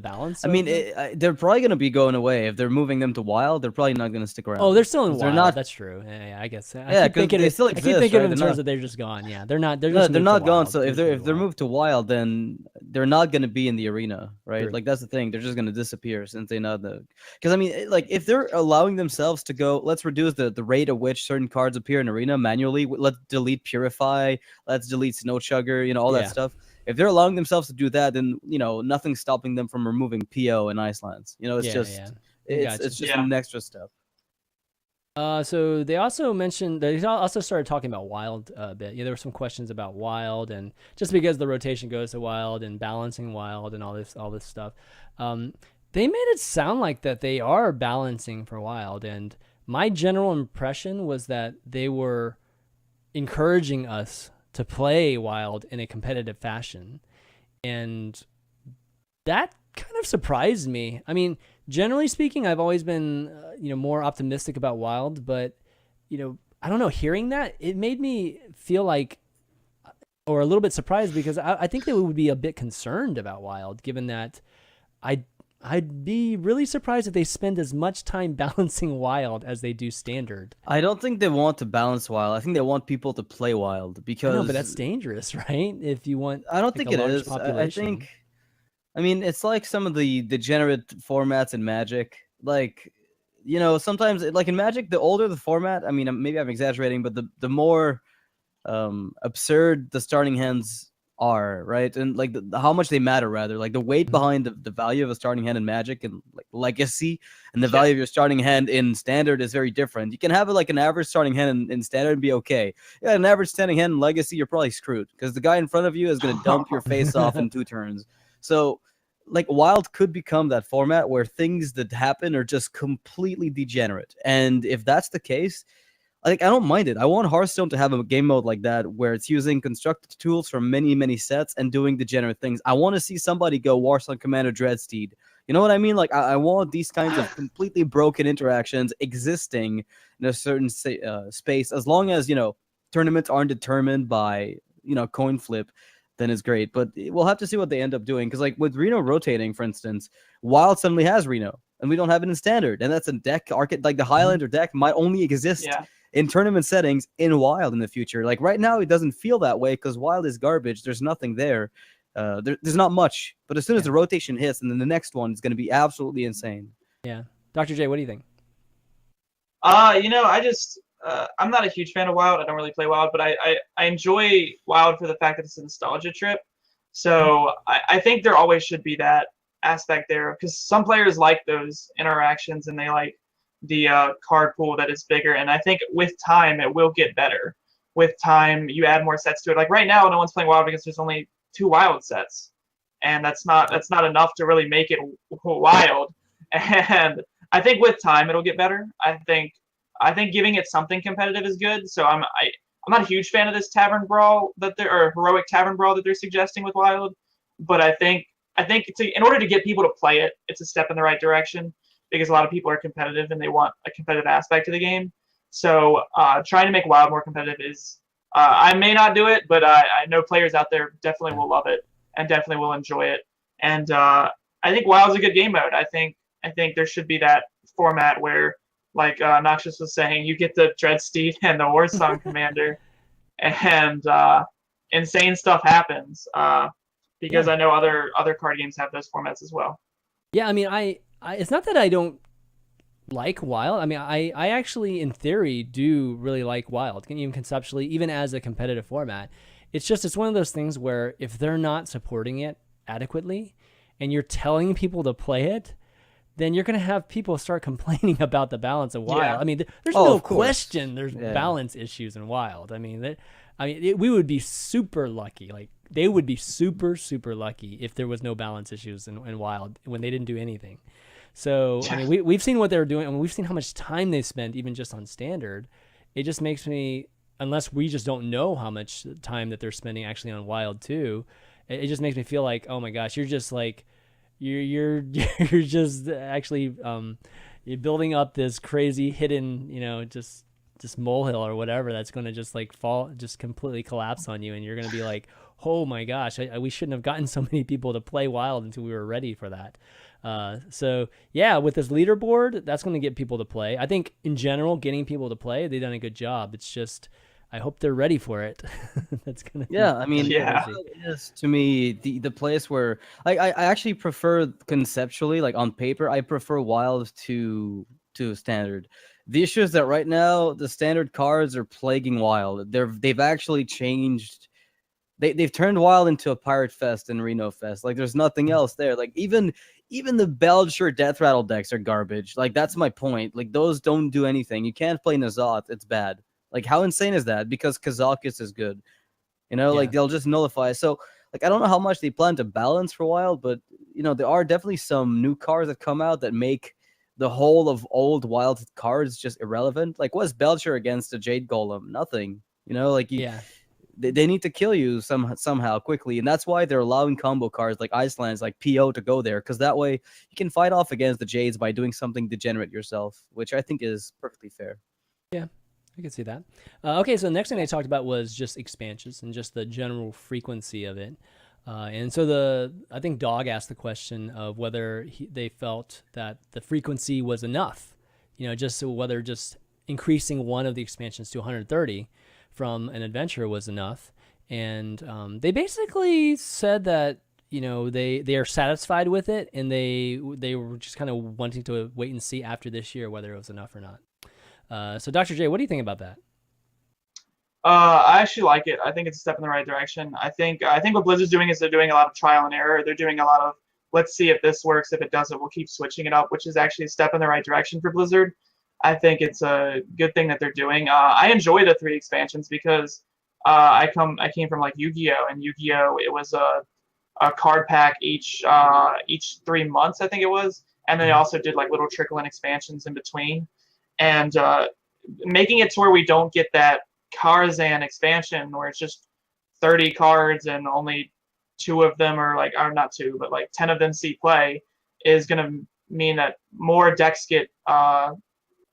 balance. I mean, they're probably going to be going away. If they're moving them to Wild, they're probably not going to stick around. Oh, they're still in Wild. They're not... That's true. Yeah, I guess. Yeah, because they still exist. I keep thinking right? in terms that they're just gone. Yeah, they're not. They're not gone. So if they're moved to Wild, then they're not going to be in the arena, right? True. Like that's the thing. They're just going to disappear since they know the. Because I mean, like if they're allowing themselves to go, let's reduce the rate at which certain cards appear in arena manually. Let's delete Purify. Let's delete Snow Chugger. All that stuff. If they're allowing themselves to do that, then nothing's stopping them from removing PO and Icelands. It's just an extra step. So they also mentioned they also started talking about Wild a bit. There were some questions about Wild, and just because the rotation goes to Wild and balancing Wild and all this stuff, they made it sound like that they are balancing for Wild. And my general impression was that they were encouraging us to play Wild in a competitive fashion. And that kind of surprised me. I mean, generally speaking, I've always been, more optimistic about Wild, but, I don't know, hearing that, it made me feel like, or a little bit surprised, because I think they would be a bit concerned about Wild, given that I'd be really surprised if they spend as much time balancing Wild as they do Standard. I don't think they want to balance Wild. I think they want people to play Wild because. No, but that's dangerous, right? If you want, I don't think it is. Population. I mean, it's like some of the degenerate formats in Magic. Like, sometimes, like in Magic, the older the format. I mean, maybe I'm exaggerating, but the more absurd the starting hands are, right? And like how much they matter, rather, like the weight behind the value of a starting hand in Magic and like Legacy and the value of your starting hand in Standard is very different. You can have like an average starting hand in Standard and be okay. Yeah, an average starting hand in Legacy, you're probably screwed because the guy in front of you is going to dump your face off in 2 turns. So like Wild could become that format where things that happen are just completely degenerate. And if that's the case, like, I don't mind it. I want Hearthstone to have a game mode like that where it's using constructed tools from many, many sets and doing degenerate things. I want to see somebody go Warsong Commander Dreadsteed. You know what I mean? Like, I want these kinds of completely broken interactions existing in a certain space. As long as, tournaments aren't determined by, coin flip, then it's great. But we'll have to see what they end up doing. Because, like, with Reno rotating, for instance, Wild suddenly has Reno. And we don't have it in Standard. And that's a deck, like the Highlander deck might only exist in tournament settings in Wild in the future. Like right now, it doesn't feel that way because Wild is garbage. There's nothing there. There's not much. But as soon as the rotation hits, and then the next one is going to be absolutely insane. Yeah. Dr. J, what do you think? I just I'm not a huge fan of Wild. I don't really play Wild, but I enjoy Wild for the fact that it's a nostalgia trip. So I think there always should be that. aspect there, because some players like those interactions and they like the card pool that is bigger. And I think with time it will get better. With time, you add more sets to it. Like right now, no one's playing Wild because there's only 2 Wild sets, and that's not enough to really make it wild. And I think with time it'll get better. I think giving it something competitive is good. So I'm not a huge fan of this tavern brawl or heroic tavern brawl that they're suggesting with Wild, but I think in order to get people to play it, it's a step in the right direction, because a lot of people are competitive and they want a competitive aspect to the game. So trying to make Wild more competitive is, I may not do it, but I know players out there definitely will love it and definitely will enjoy it. And I think Wild's a good game mode. I think there should be that format where, like Noxious was saying, you get the Dreadsteed and the Warsong Commander, and insane stuff happens. Because I know other card games have those formats as well. Yeah, I mean, I it's not that I don't like Wild. I mean, I actually, in theory, do really like Wild, even conceptually, even as a competitive format. It's one of those things where if they're not supporting it adequately and you're telling people to play it, then you're going to have people start complaining about the balance of Wild. Yeah. I mean, there's no question there's balance issues in Wild. I mean, we would be super lucky. Like, they would be super, super lucky if there was no balance issues in Wild when they didn't do anything. So, I mean, we've seen what they were doing, and we've seen how much time they spent even just on Standard. It just makes me, unless we just don't know how much time that they're spending actually on Wild too, it just makes me feel like, oh my gosh, you're just like, you're just actually you're building up this crazy hidden, just molehill or whatever that's going to just like fall, just completely collapse on you, and you're going to be like, oh my gosh, we shouldn't have gotten so many people to play Wild until we were ready for that. So yeah, with this leaderboard, that's going to get people to play. I think in general, getting people to play, they've done a good job. It's just, I hope they're ready for it. That's gonna. Yeah, I mean, is to me the place where I actually prefer conceptually, like on paper, I prefer Wild to Standard. The issue is that right now the Standard cards are plaguing Wild. They've actually changed. They've turned Wild into a Pirate Fest and Reno Fest. Like, there's nothing else there. Like, even the Belcher Death Rattle decks are garbage. Like, that's my point. Like, those don't do anything. You can't play N'Zoth. It's bad. Like, how insane is that? Because Kazakus is good. Like, they'll just nullify. So, like, I don't know how much they plan to balance for Wild, but, there are definitely some new cards that come out that make the whole of old Wild cards just irrelevant. Like, what's Belcher against a Jade Golem? Nothing. They need to kill you somehow quickly, and that's why they're allowing combo cards like Iceland's, like PO, to go there, because that way you can fight off against the Jades by doing something degenerate yourself, which I think is perfectly fair. Yeah, I can see that. Okay, so the next thing I talked about was just expansions and just the general frequency of it. And so I think Dog asked the question of whether they felt that the frequency was enough, just whether just increasing one of the expansions to 130 from an adventure was enough. And they basically said that, they are satisfied with it, and they were just kind of wanting to wait and see after this year whether it was enough or not. So Dr. J, what do you think about that? I actually like it. I think it's a step in the right direction. I think what Blizzard's doing is they're doing a lot of trial and error. They're doing a lot of, let's see if this works. If it doesn't, we'll keep switching it up, which is actually a step in the right direction for Blizzard. I think it's a good thing that they're doing. I enjoy the 3 expansions because I came from like Yu-Gi-Oh! And Yu-Gi-Oh! It was a card pack each 3 months, I think it was, and they also did like little trickle-in expansions in between, and making it to where we don't get that Karzan expansion where it's just 30 cards and only 2 of them are like, or not 2, but like 10 of them see play, is going to mean that more decks get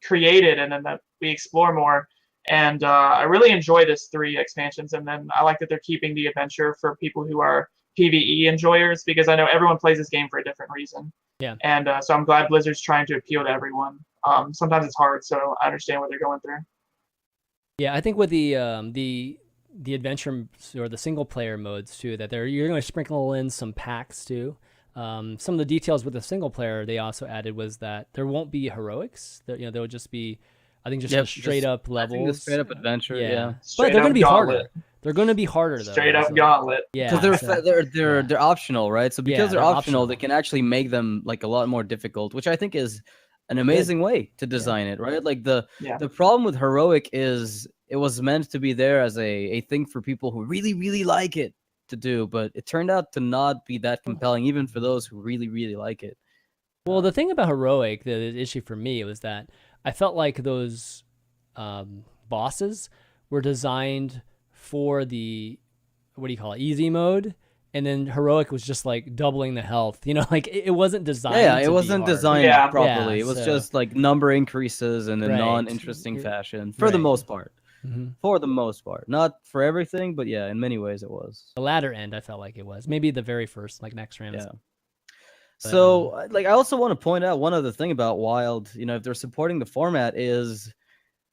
created, and then that we explore more. And I really enjoy this 3 expansions, and then I like that they're keeping the adventure for people who are PvE enjoyers, because I know everyone plays this game for a different reason. Yeah. And so I'm glad Blizzard's trying to appeal to everyone. Sometimes it's hard, so I understand what they're going through. Yeah, I think with the adventure or the single player modes too, that you're going to sprinkle in some packs too. Some of the details with the single player they also added was that there won't be heroics. There will just be I think just the straight up levels. I think the straight up adventure, yeah. But they're going to be harder. They're going to be harder though. Straight up gauntlet. Yeah. Because they're optional, right? So because they're optional, they can actually make them like a lot more difficult, which I think is an amazing way to design it, right? Like the problem with heroic is it was meant to be there as a thing for people who really, really like it to do, but it turned out to not be that compelling, even for those who really, really like it. Well, the thing about heroic, the issue for me was that I felt like those bosses were designed for the, what do you call it, easy mode, and then heroic was just like doubling the health. You know, like it wasn't designed. Yeah, it wasn't designed properly. Yeah, it was just like number increases in a non-interesting fashion for the most part. For the most part, not for everything, but yeah, in many ways it was. The latter end, I felt like it was maybe the very first, like next round. Yeah. But, so, like, I also want to point out one other thing about Wild. You know, if they're supporting the format, is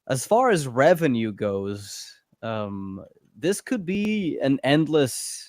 as far as revenue goes, this could be an endless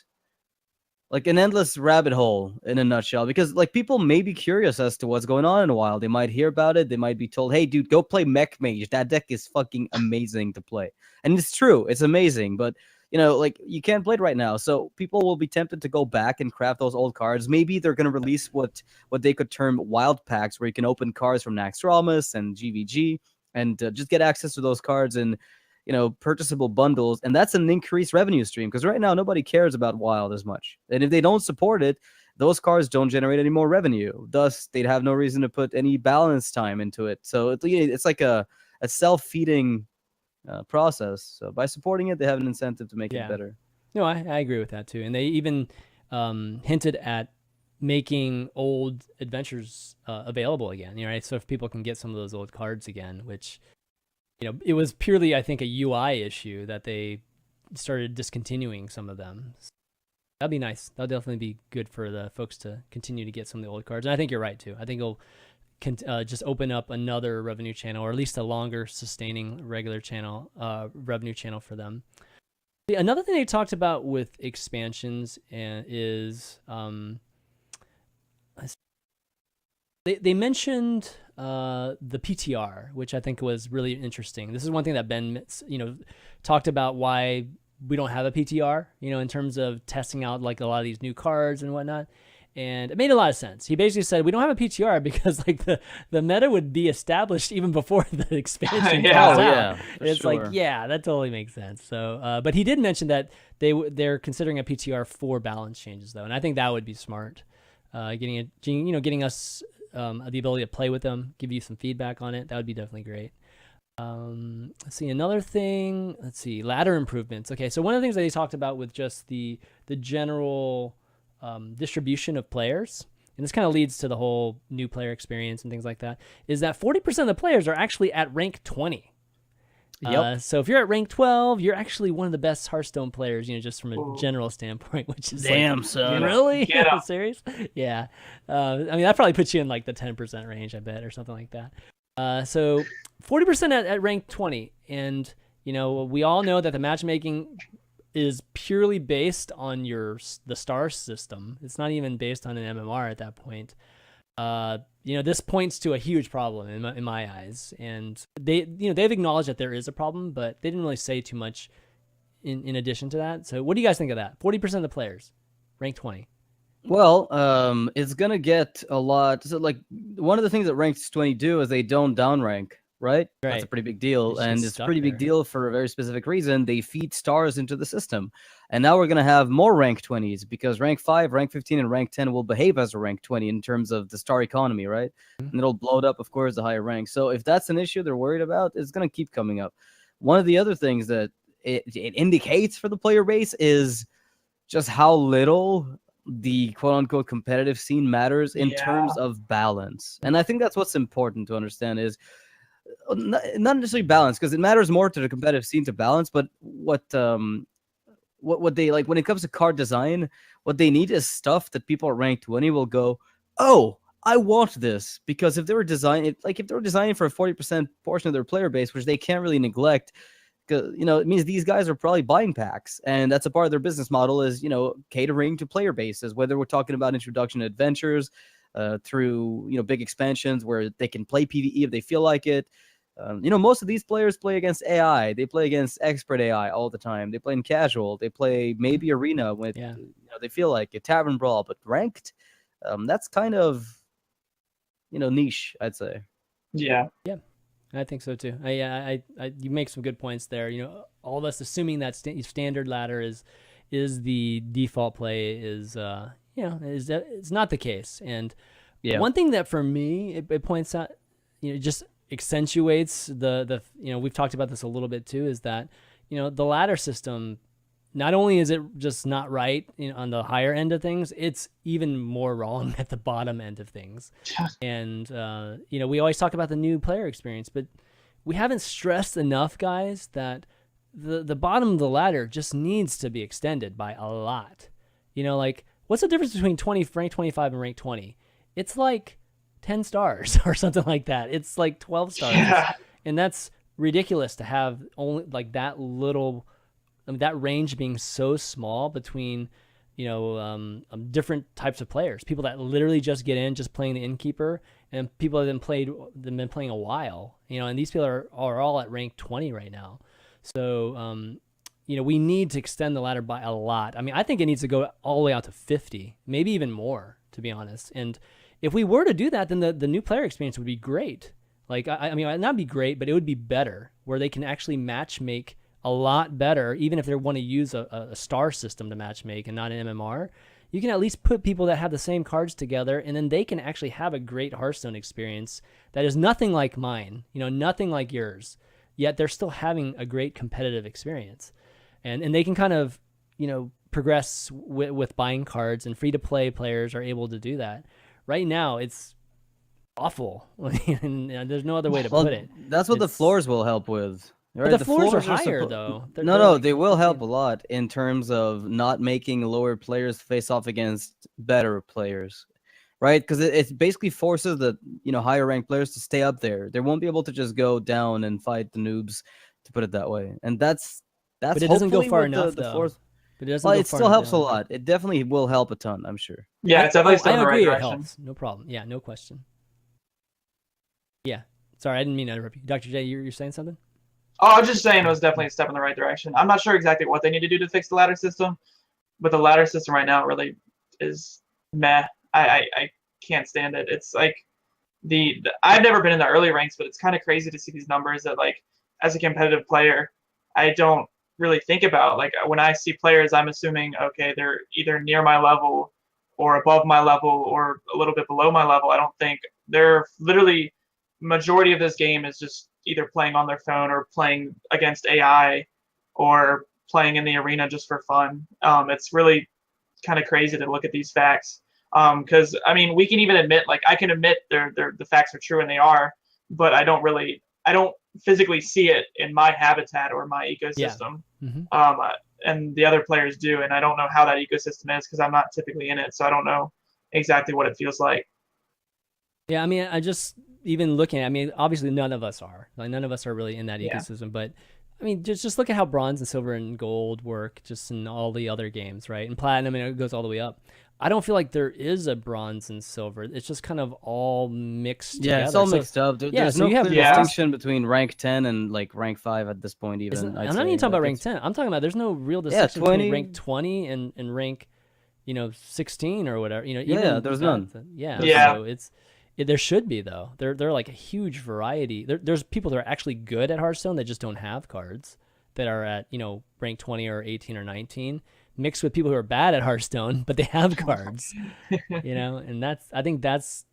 rabbit hole in a nutshell, because like people may be curious as to what's going on in Wild. They might hear about it. They might be told, hey, dude, go play Mech Mage. That deck is fucking amazing to play. And it's true. It's amazing. But, you know, like you can't play it right now. So people will be tempted to go back and craft those old cards. Maybe they're going to release what they could term Wild Packs, where you can open cards from Naxxramas and GVG and just get access to those cards and, you know, purchasable bundles, and that's an increased revenue stream, because right now nobody cares about Wild as much, and if they don't support it, those cards don't generate any more revenue. Thus, they'd have no reason to put any balance time into it. So it's like a self-feeding process. So by supporting it, they have an incentive to make it better. No, I agree with that too, and they even hinted at making old adventures available again. You know, right? So if people can get some of those old cards again, which, you know, it was purely, I think, a UI issue that they started discontinuing some of them. So that'd be nice. That'll definitely be good for the folks to continue to get some of the old cards. And I think you're right, too. I think it'll just open up another revenue channel, or at least a longer sustaining regular channel, revenue channel for them. Another thing they talked about with expansions is they mentioned the PTR, which I think was really interesting. This is one thing that Ben, you know, talked about, why we don't have a PTR, you know, in terms of testing out like a lot of these new cards and whatnot. And it made a lot of sense. He basically said we don't have a PTR because like the meta would be established even before the expansion comes out. Yeah, it's like, yeah, that totally makes sense. So, but he did mention that they're considering a PTR for balance changes though, and I think that would be smart. Getting us the ability to play with them, give you some feedback on it. That would be definitely great. Let's see, another thing. Let's see, ladder improvements. Okay, so one of the things that he talked about with just the general distribution of players, and this kind of leads to the whole new player experience and things like that, is that 40% of the players are actually at rank 20. Yep. So if you're at rank 12, you're actually one of the best Hearthstone players, you know, just from a general standpoint, which is damn, son. Really? Serious? Yeah. I mean, that probably puts you in like the 10% range, I bet, or something like that. So 40% at rank 20. And, you know, we all know that the matchmaking is purely based on the star system. It's not even based on an MMR at that point. You know, this points to a huge problem in my eyes, and they've acknowledged that there is a problem, but they didn't really say too much in addition to that. So what do you guys think of that? 40% of the players, rank 20. Well, it's gonna get a lot. So like one of the things that ranks 20 do is they don't downrank, right? That's a pretty big deal, and it's a pretty big deal for a very specific reason. They feed stars into the system, and now we're gonna have more rank 20s because rank 5, rank 15, and rank 10 will behave as a rank 20 in terms of the star economy, right? And it'll blow it up, of course, the higher rank. So if that's an issue they're worried about, it's gonna keep coming up. One of the other things that it indicates for the player base is just how little the quote-unquote competitive scene matters in terms of balance. And I think that's what's important to understand is not necessarily balance, because it matters more to the competitive scene to balance, but what they like when it comes to card design, what they need is stuff that people at rank 20 will go, oh, I want this, because if they were designing for a 40% portion of their player base, which they can't really neglect, because, you know, it means these guys are probably buying packs, and that's a part of their business model is, you know, catering to player bases, whether we're talking about introduction adventures through, you know, big expansions where they can play PvE if they feel like it. Most of these players play against AI. They play against expert AI all the time. They play in casual. They play maybe arena with, they feel like a tavern brawl, but ranked. That's kind of, niche, I'd say. Yeah. Yeah, I think so too. You make some good points there. All of us assuming that standard ladder is the default play is it's not the case. And one thing that for me it points out, just accentuates the we've talked about this a little bit too, is that the ladder system, not only is it just not right on the higher end of things, it's even more wrong at the bottom end of things. And we always talk about the new player experience, but we haven't stressed enough, guys, that the bottom of the ladder just needs to be extended by a lot. Like, what's the difference between rank 25 and rank 20? It's like 10 stars or something like that. It's like 12 stars. Yeah. And that's ridiculous to have only like that little, that range being so small between, different types of players. People that literally just get in, just playing the innkeeper, and people that have been playing a while. And these people are all at rank 20 right now. So, we need to extend the ladder by a lot. I mean, I think it needs to go all the way out to 50, maybe even more, to be honest. And if we were to do that, then the new player experience would be great. Like, I mean, not be great, but it would be better, where they can actually match make a lot better. Even if they want to use a star system to match make and not an MMR, you can at least put people that have the same cards together, and then they can actually have a great Hearthstone experience that is nothing like mine, nothing like yours, yet they're still having a great competitive experience. And they can kind of, progress with buying cards, and free-to-play players are able to do that. Right now, it's awful. And there's no other way to put it. That's what the floors will help with. Right? But the floors are higher, though. They will help a lot in terms of not making lower players face off against better players, right? Because it basically forces the higher ranked players to stay up there. They won't be able to just go down and fight the noobs, to put it that way. And that's but it doesn't go far enough, though. But it still helps a lot. It definitely will help a ton, I'm sure. Yeah, it's definitely still in the right direction. It helps. No problem. Yeah, no question. Yeah. Sorry, I didn't mean to interrupt you. Dr. J, you're saying something? Oh, I was just saying it was definitely a step in the right direction. I'm not sure exactly what they need to do to fix the ladder system, but the ladder system right now really is meh. I can't stand it. It's like I've never been in the early ranks, but it's kind of crazy to see these numbers that, like, as a competitive player, I don't really think about. Like, when I see players, I'm assuming, okay, they're either near my level or above my level or a little bit below my level. I don't think they're literally, majority of this game is just either playing on their phone or playing against AI or playing in the arena just for fun. It's really kind of crazy to look at these facts. Because, I mean, we can even admit, like, I can admit the facts are true, and they are, but I don't physically see it in my habitat or my ecosystem. Yeah. Mm-hmm. And the other players do, and I don't know how that ecosystem is because I'm not typically in it, so I don't know exactly what it feels like. Yeah, I mean, even looking at, I mean, obviously none of us are. Like, none of us are really in that ecosystem, but I mean, just look at how bronze and silver and gold work just in all the other games, right? And platinum, and it goes all the way up. I don't feel like there is a bronze and silver. It's just kind of all mixed together. It's all mixed up. There's no clear distinction between rank 10 and like rank 5 at this point even. I'm not even talking about rank 10. I'm talking about there's no real distinction between rank 20 and rank 16 or whatever. There's none. So there should be, though. They're like a huge variety. There's people that are actually good at Hearthstone that just don't have cards, that are at rank 20 or 18 or 19, mixed with people who are bad at Hearthstone but they have cards. And I think that's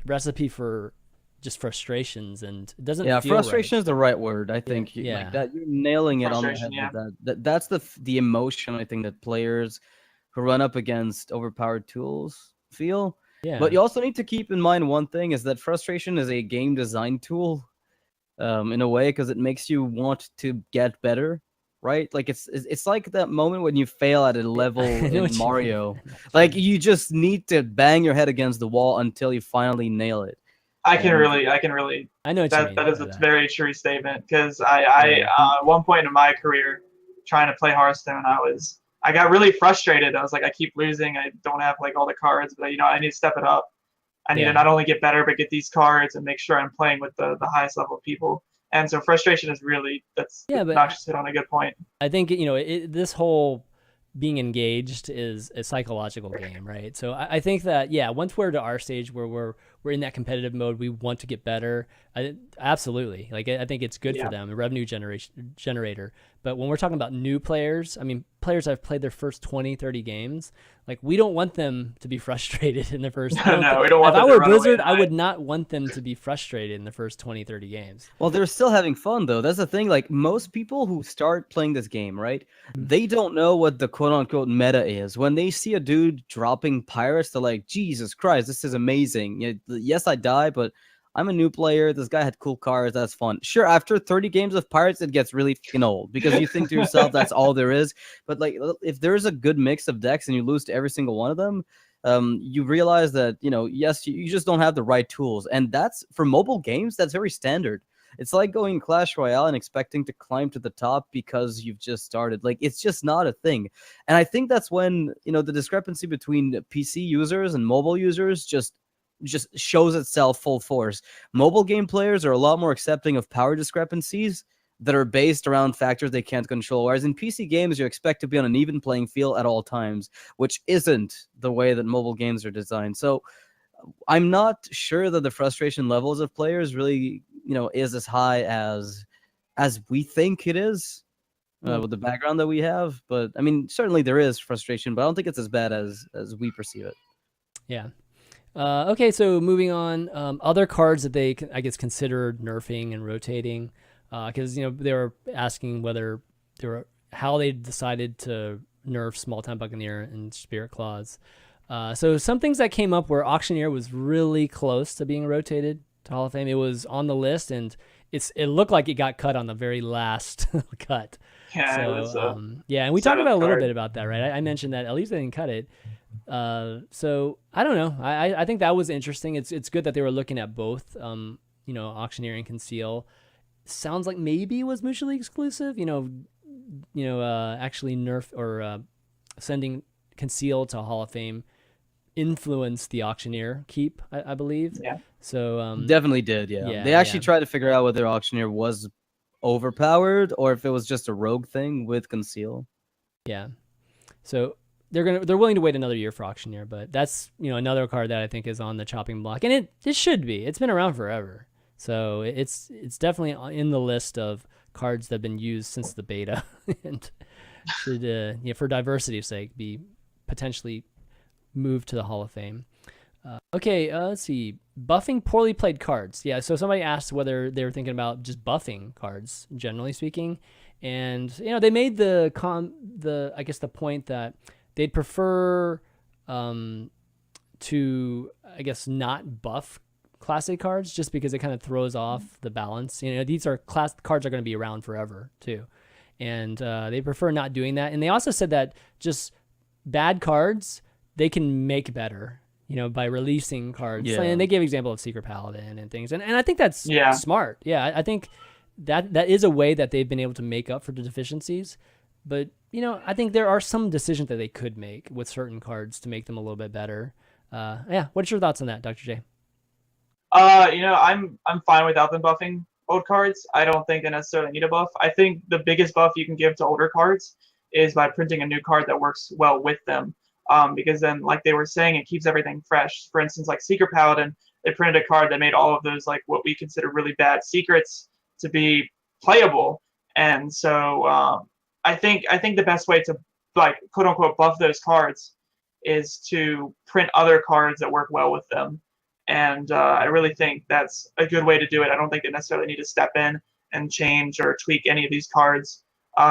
recipe for just frustrations, and it doesn't feel frustration right. is the right word, I think. Like that, you're nailing it on the head with that's the emotion, I think, that players who run up against overpowered tools feel. But you also need to keep in mind one thing, is that frustration is a game design tool, in a way, because it makes you want to get better, right? Like it's like that moment when you fail at a level in Mario. Like, you just need to bang your head against the wall until you finally nail it. I can really. I know what you mean. That is a very true statement, because I at one point in my career, trying to play Hearthstone, I got really frustrated. I was like, I keep losing. I don't have like all the cards, but I need to step it up. I need to not only get better, but get these cards and make sure I'm playing with the highest level of people. And so frustration is really, that's Noxious hit on a good point. I think, this whole being engaged is a psychological game, right? So I think that, once we're to our stage where we're in that competitive mode, we want to get better. Absolutely. Like, I think it's good for them, a revenue generator. But when we're talking about new players, I mean, players that have played their first 20, 30 games, like, we don't want them to be frustrated in the first. No, we don't want them to run away. If I were Blizzard, I would not want them to be frustrated in the first 20, 30 games. Well, they're still having fun, though. That's the thing. Like, most people who start playing this game, right, they don't know what the quote-unquote meta is. When they see a dude dropping pirates, they're like, Jesus Christ, this is amazing. Yes, I die, but I'm a new player. This guy had cool cars. That's fun. Sure, after 30 games of pirates, it gets really fucking old because you think to yourself, that's all there is. But like, if there's a good mix of decks and you lose to every single one of them, you realize that, yes, you just don't have the right tools. And that's, for mobile games, that's very standard. It's like going Clash Royale and expecting to climb to the top because you've just started. Like, it's just not a thing. And I think that's when, the discrepancy between PC users and mobile users just shows itself full force. Mobile game players are a lot more accepting of power discrepancies that are based around factors they can't control. Whereas in PC games, you expect to be on an even playing field at all times, which isn't the way that mobile games are designed. So I'm not sure that the frustration levels of players really, is as high as we think it is with the background that we have. But I mean, certainly there is frustration, but I don't think it's as bad as we perceive it. Yeah. Okay, so moving on, other cards that they, I guess, considered nerfing and rotating, because they were asking how they decided to nerf Small Time Buccaneer and Spirit Claws. So some things that came up where Auctioneer was really close to being rotated to Hall of Fame. It was on the list, and it looked like it got cut on the very last cut. Yeah, so, it was, and we talked about a little bit about that, right? I mentioned that at least they didn't cut it. So I don't know. I think that was interesting. It's good that they were looking at both, Auctioneer and Conceal. Sounds like maybe it was mutually exclusive, actually nerf or sending Conceal to Hall of Fame influenced the Auctioneer keep, I believe. Yeah. So definitely did, yeah. They actually tried to figure out whether Auctioneer was overpowered or if it was just a rogue thing with Conceal. Yeah. So they're willing to wait another year for Auctioneer, but that's another card that I think is on the chopping block, and it should be. It's been around forever, so it's definitely in the list of cards that have been used since the beta, and should for diversity's sake be potentially moved to the Hall of Fame. Okay, let's see. Buffing poorly played cards. Yeah, so somebody asked whether they were thinking about just buffing cards, generally speaking, and they made the point that they'd prefer to, I guess, not buff classic cards just because it kind of throws off the balance. These are cards are going to be around forever too, and they prefer not doing that. And they also said that just bad cards they can make better, by releasing cards. Yeah. And they gave example of Secret Paladin and things, and I think that's smart. Yeah, I think that is a way that they've been able to make up for the deficiencies. But I think there are some decisions that they could make with certain cards to make them a little bit better. What's your thoughts on that, Dr. J? I'm fine without them buffing old cards. I don't think they necessarily need a buff. I think the biggest buff you can give to older cards is by printing a new card that works well with them. Because then, like they were saying, it keeps everything fresh. For instance, like Secret Paladin, they printed a card that made all of those, like, what we consider really bad secrets to be playable. And so I think the best way to, like, quote unquote buff those cards is to print other cards that work well with them. And I really think that's a good way to do it. I don't think they necessarily need to step in and change or tweak any of these cards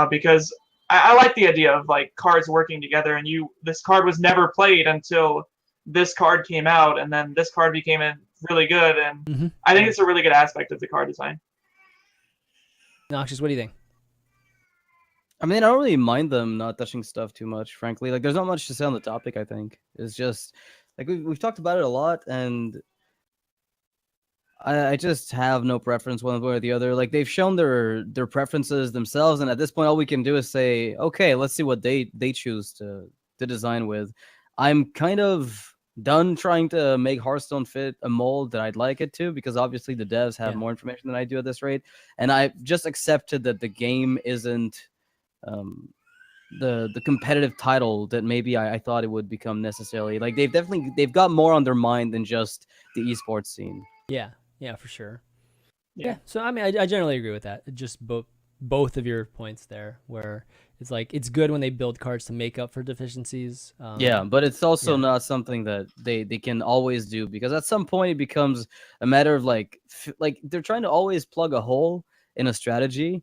because I like the idea of, like, cards working together, and this card was never played until this card came out, and then this card became really good, and I think it's a really good aspect of the card design. Noxious, what do you think? I mean, I don't really mind them not touching stuff too much, frankly. Like, there's not much to say on the topic, I think. It's just, like, we've talked about it a lot, and I just have no preference one way or the other. Like, they've shown their preferences themselves, and at this point, all we can do is say, okay, let's see what they choose to design with. I'm kind of done trying to make Hearthstone fit a mold that I'd like it to, because obviously the devs have more information than I do at this rate, and I just accepted that the game isn't the competitive title that maybe I thought it would become necessarily. Like they've got more on their mind than just the esports scene. Yeah, for sure. Yeah. So I mean, I generally agree with that. Just both of your points there, where it's like it's good when they build cards to make up for deficiencies. But it's also not something that they can always do, because at some point it becomes a matter of like they're trying to always plug a hole in a strategy,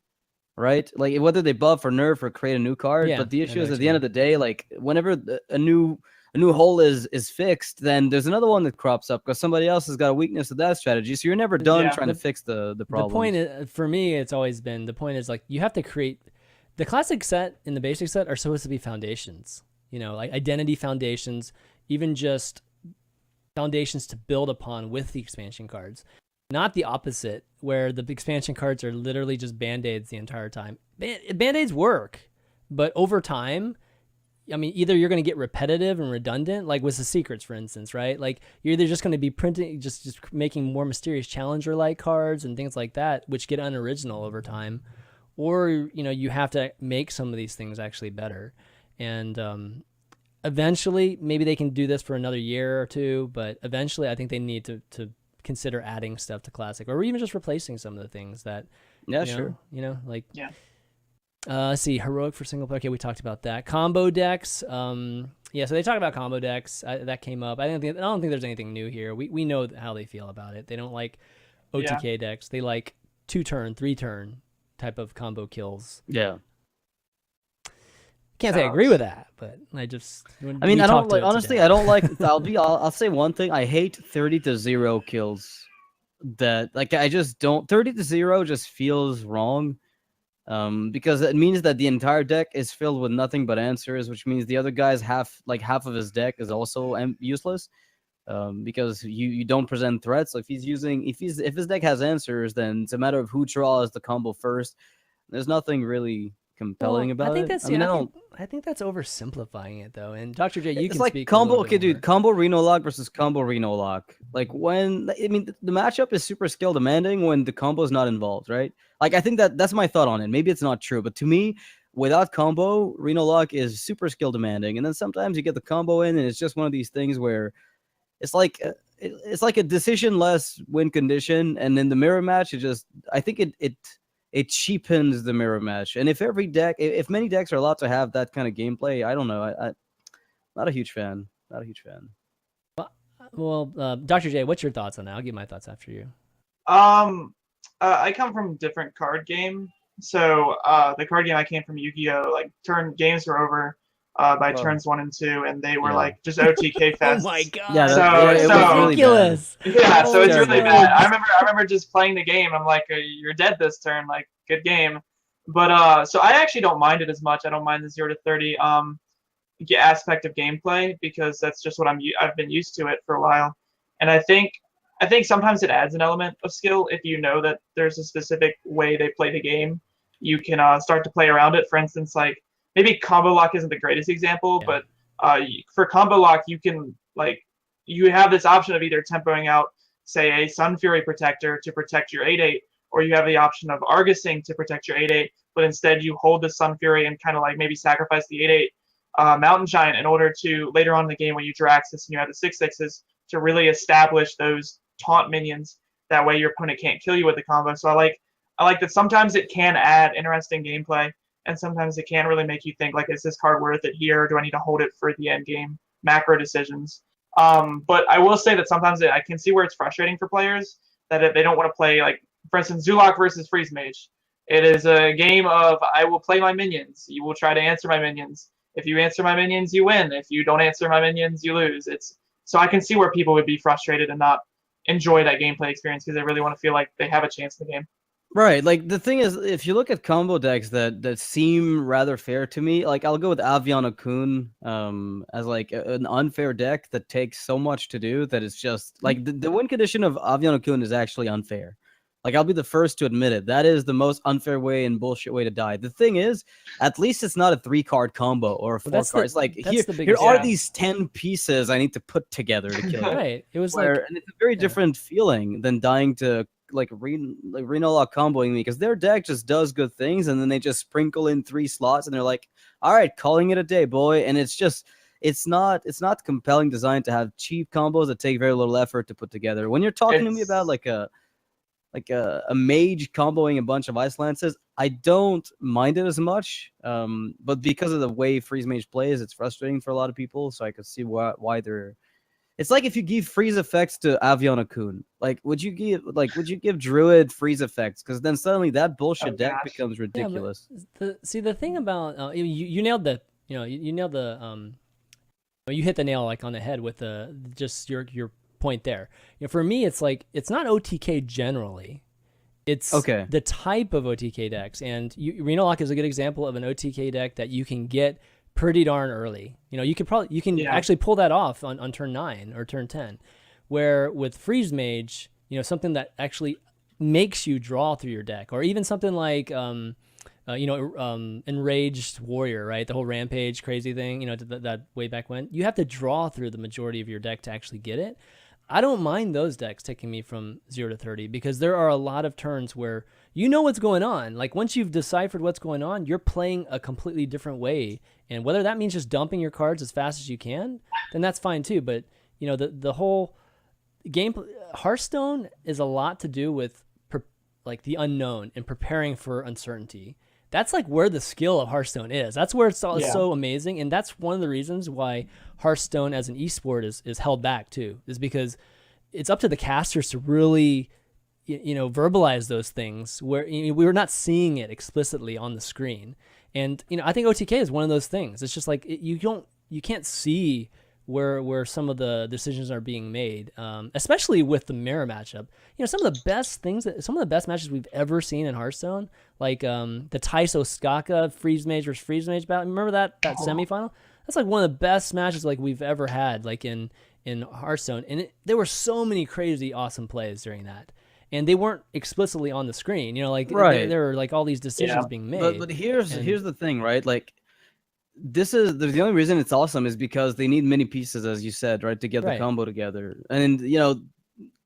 right? Like whether they buff or nerf or create a new card. But the issue is at the end of the day, like whenever a new hole is fixed, then there's another one that crops up because somebody else has got a weakness to that strategy. So you're never done trying to fix the problem. The point is, for me, it's always been, the point is like you have to create the classic set and the basic set are supposed to be foundations, you know, like identity foundations, even just foundations to build upon with the expansion cards. Not the opposite, where the expansion cards are literally just band-aids the entire time. Band-aids work, but over time, I mean, either you're going to get repetitive and redundant, like with the secrets, for instance, right? Like you're either just going to be printing, just making more mysterious challenger-like cards and things like that, which get unoriginal over time, or, you know, you have to make some of these things actually better. And eventually, maybe they can do this for another year or two, but eventually I think they need to consider adding stuff to Classic, or even just replacing some of the things that, let's see, heroic for single player. Okay, we talked about that. Combo decks. So they talk about combo decks. That came up. I don't think there's anything new here. We know how they feel about it. They don't like OTK decks. They like 2-turn, 3-turn type of combo kills. Yeah. Can't say I agree with that, but I just. I mean, I don't like. Honestly, I don't like. I'll say one thing. I hate 30-0 kills. That like I just don't. 30-0 just feels wrong. Because it means that the entire deck is filled with nothing but answers, which means the other guy's half of his deck is also useless. Because you don't present threats. So if his deck has answers, then it's a matter of who draws the combo first. There's nothing really compelling about it. I think that's oversimplifying it though. And Dr. J, you can like speak combo. Okay, dude, combo Reno lock versus combo Reno lock. Like the matchup is super skill demanding when the combo is not involved, right? Like I think that's my thought on it. Maybe it's not true, but to me, without combo, Reno lock is super skill demanding. And then sometimes you get the combo in, and it's just one of these things where it's like a decision-less win condition. And in the mirror match, I think it cheapens the mirror match. And if many decks are allowed to have that kind of gameplay, I don't know. I'm not a huge fan. Well, Dr. J, what's your thoughts on that? I'll give my thoughts after you. I come from a different card game. So the card game I came from, Yu-Gi-Oh! Like games were over by turns 1 and 2, and they were like just OTK fests. Oh my god! Yeah, it was ridiculous. Yeah, so it's really bad. I remember just playing the game. I'm like, you're dead this turn. Like, good game. But so I actually don't mind it as much. I don't mind the 0-30 aspect of gameplay, because that's just what I've been used to it for a while. And I think sometimes it adds an element of skill if you know that there's a specific way they play the game. You can start to play around it. For instance, like maybe combo lock isn't the greatest example, but for combo lock, you have this option of either tempoing out, say, a Sun Fury Protector to protect your 8/8, or you have the option of Argusing to protect your 8/8, but instead you hold the Sun Fury and kind of like maybe sacrifice the 8/8 Mountain Giant in order to later on in the game when you draw access and you have the 6/6s to really establish those taunt minions. That way your opponent can't kill you with the combo. So I like that sometimes it can add interesting gameplay, and sometimes it can really make you think, like, is this card worth it here, or do I need to hold it for the end game macro decisions? But I will say that sometimes I can see where it's frustrating for players that if they don't want to play, like, for instance, Zulok versus Freeze Mage. It is a game of I will play my minions. You will try to answer my minions. If you answer my minions, you win. If you don't answer my minions, you lose. So I can see where people would be frustrated and not enjoy that gameplay experience because they really want to feel like they have a chance in the game. Right. Like the thing is, if you look at combo decks that seem rather fair to me, like I'll go with Avian Okun as like an unfair deck that takes so much to do that it's just like the win condition of Avian Okun is actually unfair. Like, I'll be the first to admit it. That is the most unfair way and bullshit way to die. The thing is, at least it's not a 3-card combo or a 4-card. It's like, here are these 10 pieces I need to put together to kill you. Right. It was and it's a very different feeling than dying to Reno Lock comboing me, because their deck just does good things, and then they just sprinkle in 3 slots, and they're like, all right, calling it a day, boy. And it's not compelling design to have cheap combos that take very little effort to put together. When you're talking to me about like a mage comboing a bunch of Ice Lances, I don't mind it as much. But because of the way Freeze Mage plays, it's frustrating for a lot of people. So I could see why they're. It's like if you give freeze effects to Aviana Kun. Like, would you give Druid freeze effects? Because then suddenly that bullshit deck becomes ridiculous. Yeah, the thing about you nailed the you nailed the you hit the nail like on the head with just your point there. For me, it's like it's not OTK generally. It's the type of OTK decks, and Reno Lock is a good example of an OTK deck that you can get pretty darn early. You can actually pull that off on turn 9 or turn 10, where with Freeze Mage, something that actually makes you draw through your deck, or even something like Enraged Warrior, right? The whole Rampage crazy thing, that way back when. You have to draw through the majority of your deck to actually get it. I don't mind those decks taking me from 0 to 30, because there are a lot of turns where you know what's going on. Like, once you've deciphered what's going on, you're playing a completely different way. And whether that means just dumping your cards as fast as you can, then that's fine too. But, the whole game, Hearthstone is a lot to do with like the unknown and preparing for uncertainty. That's like where the skill of Hearthstone is. That's where it's so amazing. And that's one of the reasons why Hearthstone as an esport is held back too, is because it's up to the casters to really, verbalize those things where we're not seeing it explicitly on the screen. And, I think OTK is one of those things. It's just like you can't see where some of the decisions are being made, especially with the mirror matchup. Some of the best matches we've ever seen in Hearthstone, like the Taiso Skaka Freeze Mage versus Freeze Mage battle. Remember that semifinal? That's like one of the best matches like we've ever had, like in Hearthstone. And there were so many crazy, awesome plays during that. And they weren't explicitly on the screen, there were like all these decisions being made. But here's the thing, right? Like, the only reason it's awesome is because they need many pieces, as you said, right, to get the combo together. And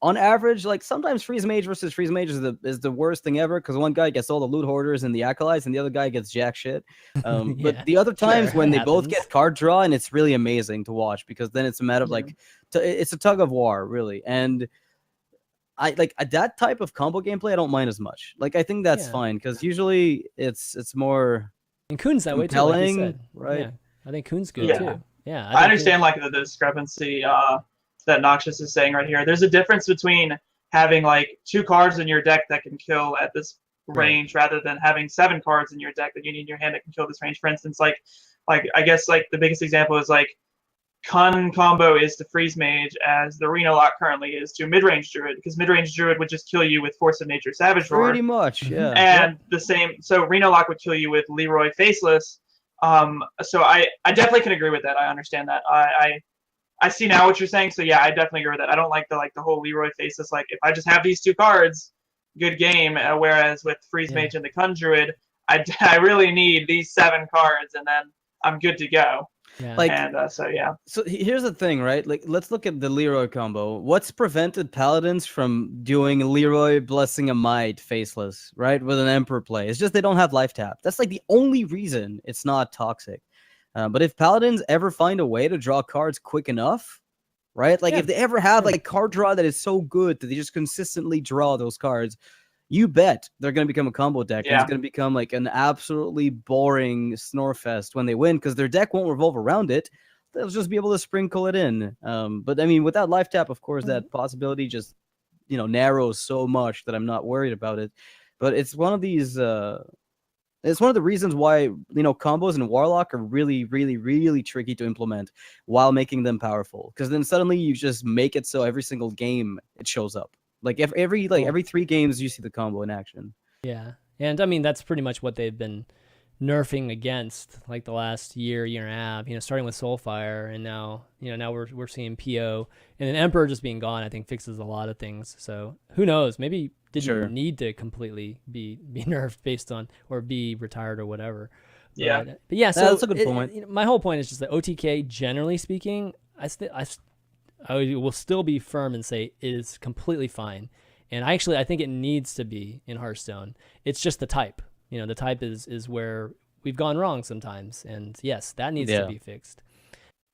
on average, like, sometimes Freeze Mage versus Freeze Mage is the worst thing ever, because one guy gets all the loot hoarders and the acolytes, and the other guy gets jack shit. But the other times when they both get card draw, and it's really amazing to watch, because then it's a matter of it's a tug of war, really. And I like that type of combo gameplay. I don't mind as much. Like, I think that's fine, because usually it's more. And Kuhn's that way too, like you said. Right? Yeah. I think Kuhn's good too. Yeah, I understand like the discrepancy that Noxious is saying right here. There's a difference between having like 2 cards in your deck that can kill at this range, rather than having 7 cards in your deck that you need in your hand that can kill this range. For instance, like I guess like the biggest example is like Kun combo is to Freeze Mage as the Reno Lock currently is to Midrange Druid, because Midrange Druid would just kill you with Force of Nature Savage Roar. Pretty much, yeah. And the same, so Reno Lock would kill you with Leroy Faceless. So I definitely can agree with that. I understand that. I see now what you're saying. So yeah, I definitely agree with that. I don't like the whole Leroy Faceless. Like, if I just have these 2 cards, good game. Whereas with Freeze Mage and the Kun Druid, I really need these 7 cards, and then I'm good to go. Yeah. So here's the thing, right? Like, let's look at the Leroy combo. What's prevented Paladins from doing Leroy Blessing a Might Faceless, right, with an Emperor play? It's just they don't have life tap. That's like the only reason it's not toxic. But if Paladins ever find a way to draw cards quick enough, right? Like, if they ever have like a card draw that is so good that they just consistently draw those cards, you bet they're going to become a combo deck. Yeah. And it's going to become like an absolutely boring snorefest when they win, because their deck won't revolve around it. They'll just be able to sprinkle it in. But I mean, without life tap, of course, that possibility just, narrows so much that I'm not worried about it. But it's one of these, it's one of the reasons why, combos in Warlock are really, really, really tricky to implement while making them powerful. Because then suddenly you just make it so every single game it shows up. Like, every 3 games you see the combo in action. Yeah. And I mean, that's pretty much what they've been nerfing against like the last year and a half, starting with Soulfire, and now we're seeing PO, and then Emperor just being gone, I think fixes a lot of things. So who knows, maybe didn't need to completely be nerfed based on, or be retired or whatever. Yeah. But yeah, so that's a good point. My whole point is just that OTK, generally speaking, I will still be firm and say it is completely fine. And I think it needs to be in Hearthstone. It's just the type. The type is where we've gone wrong sometimes. And yes, that needs to be fixed.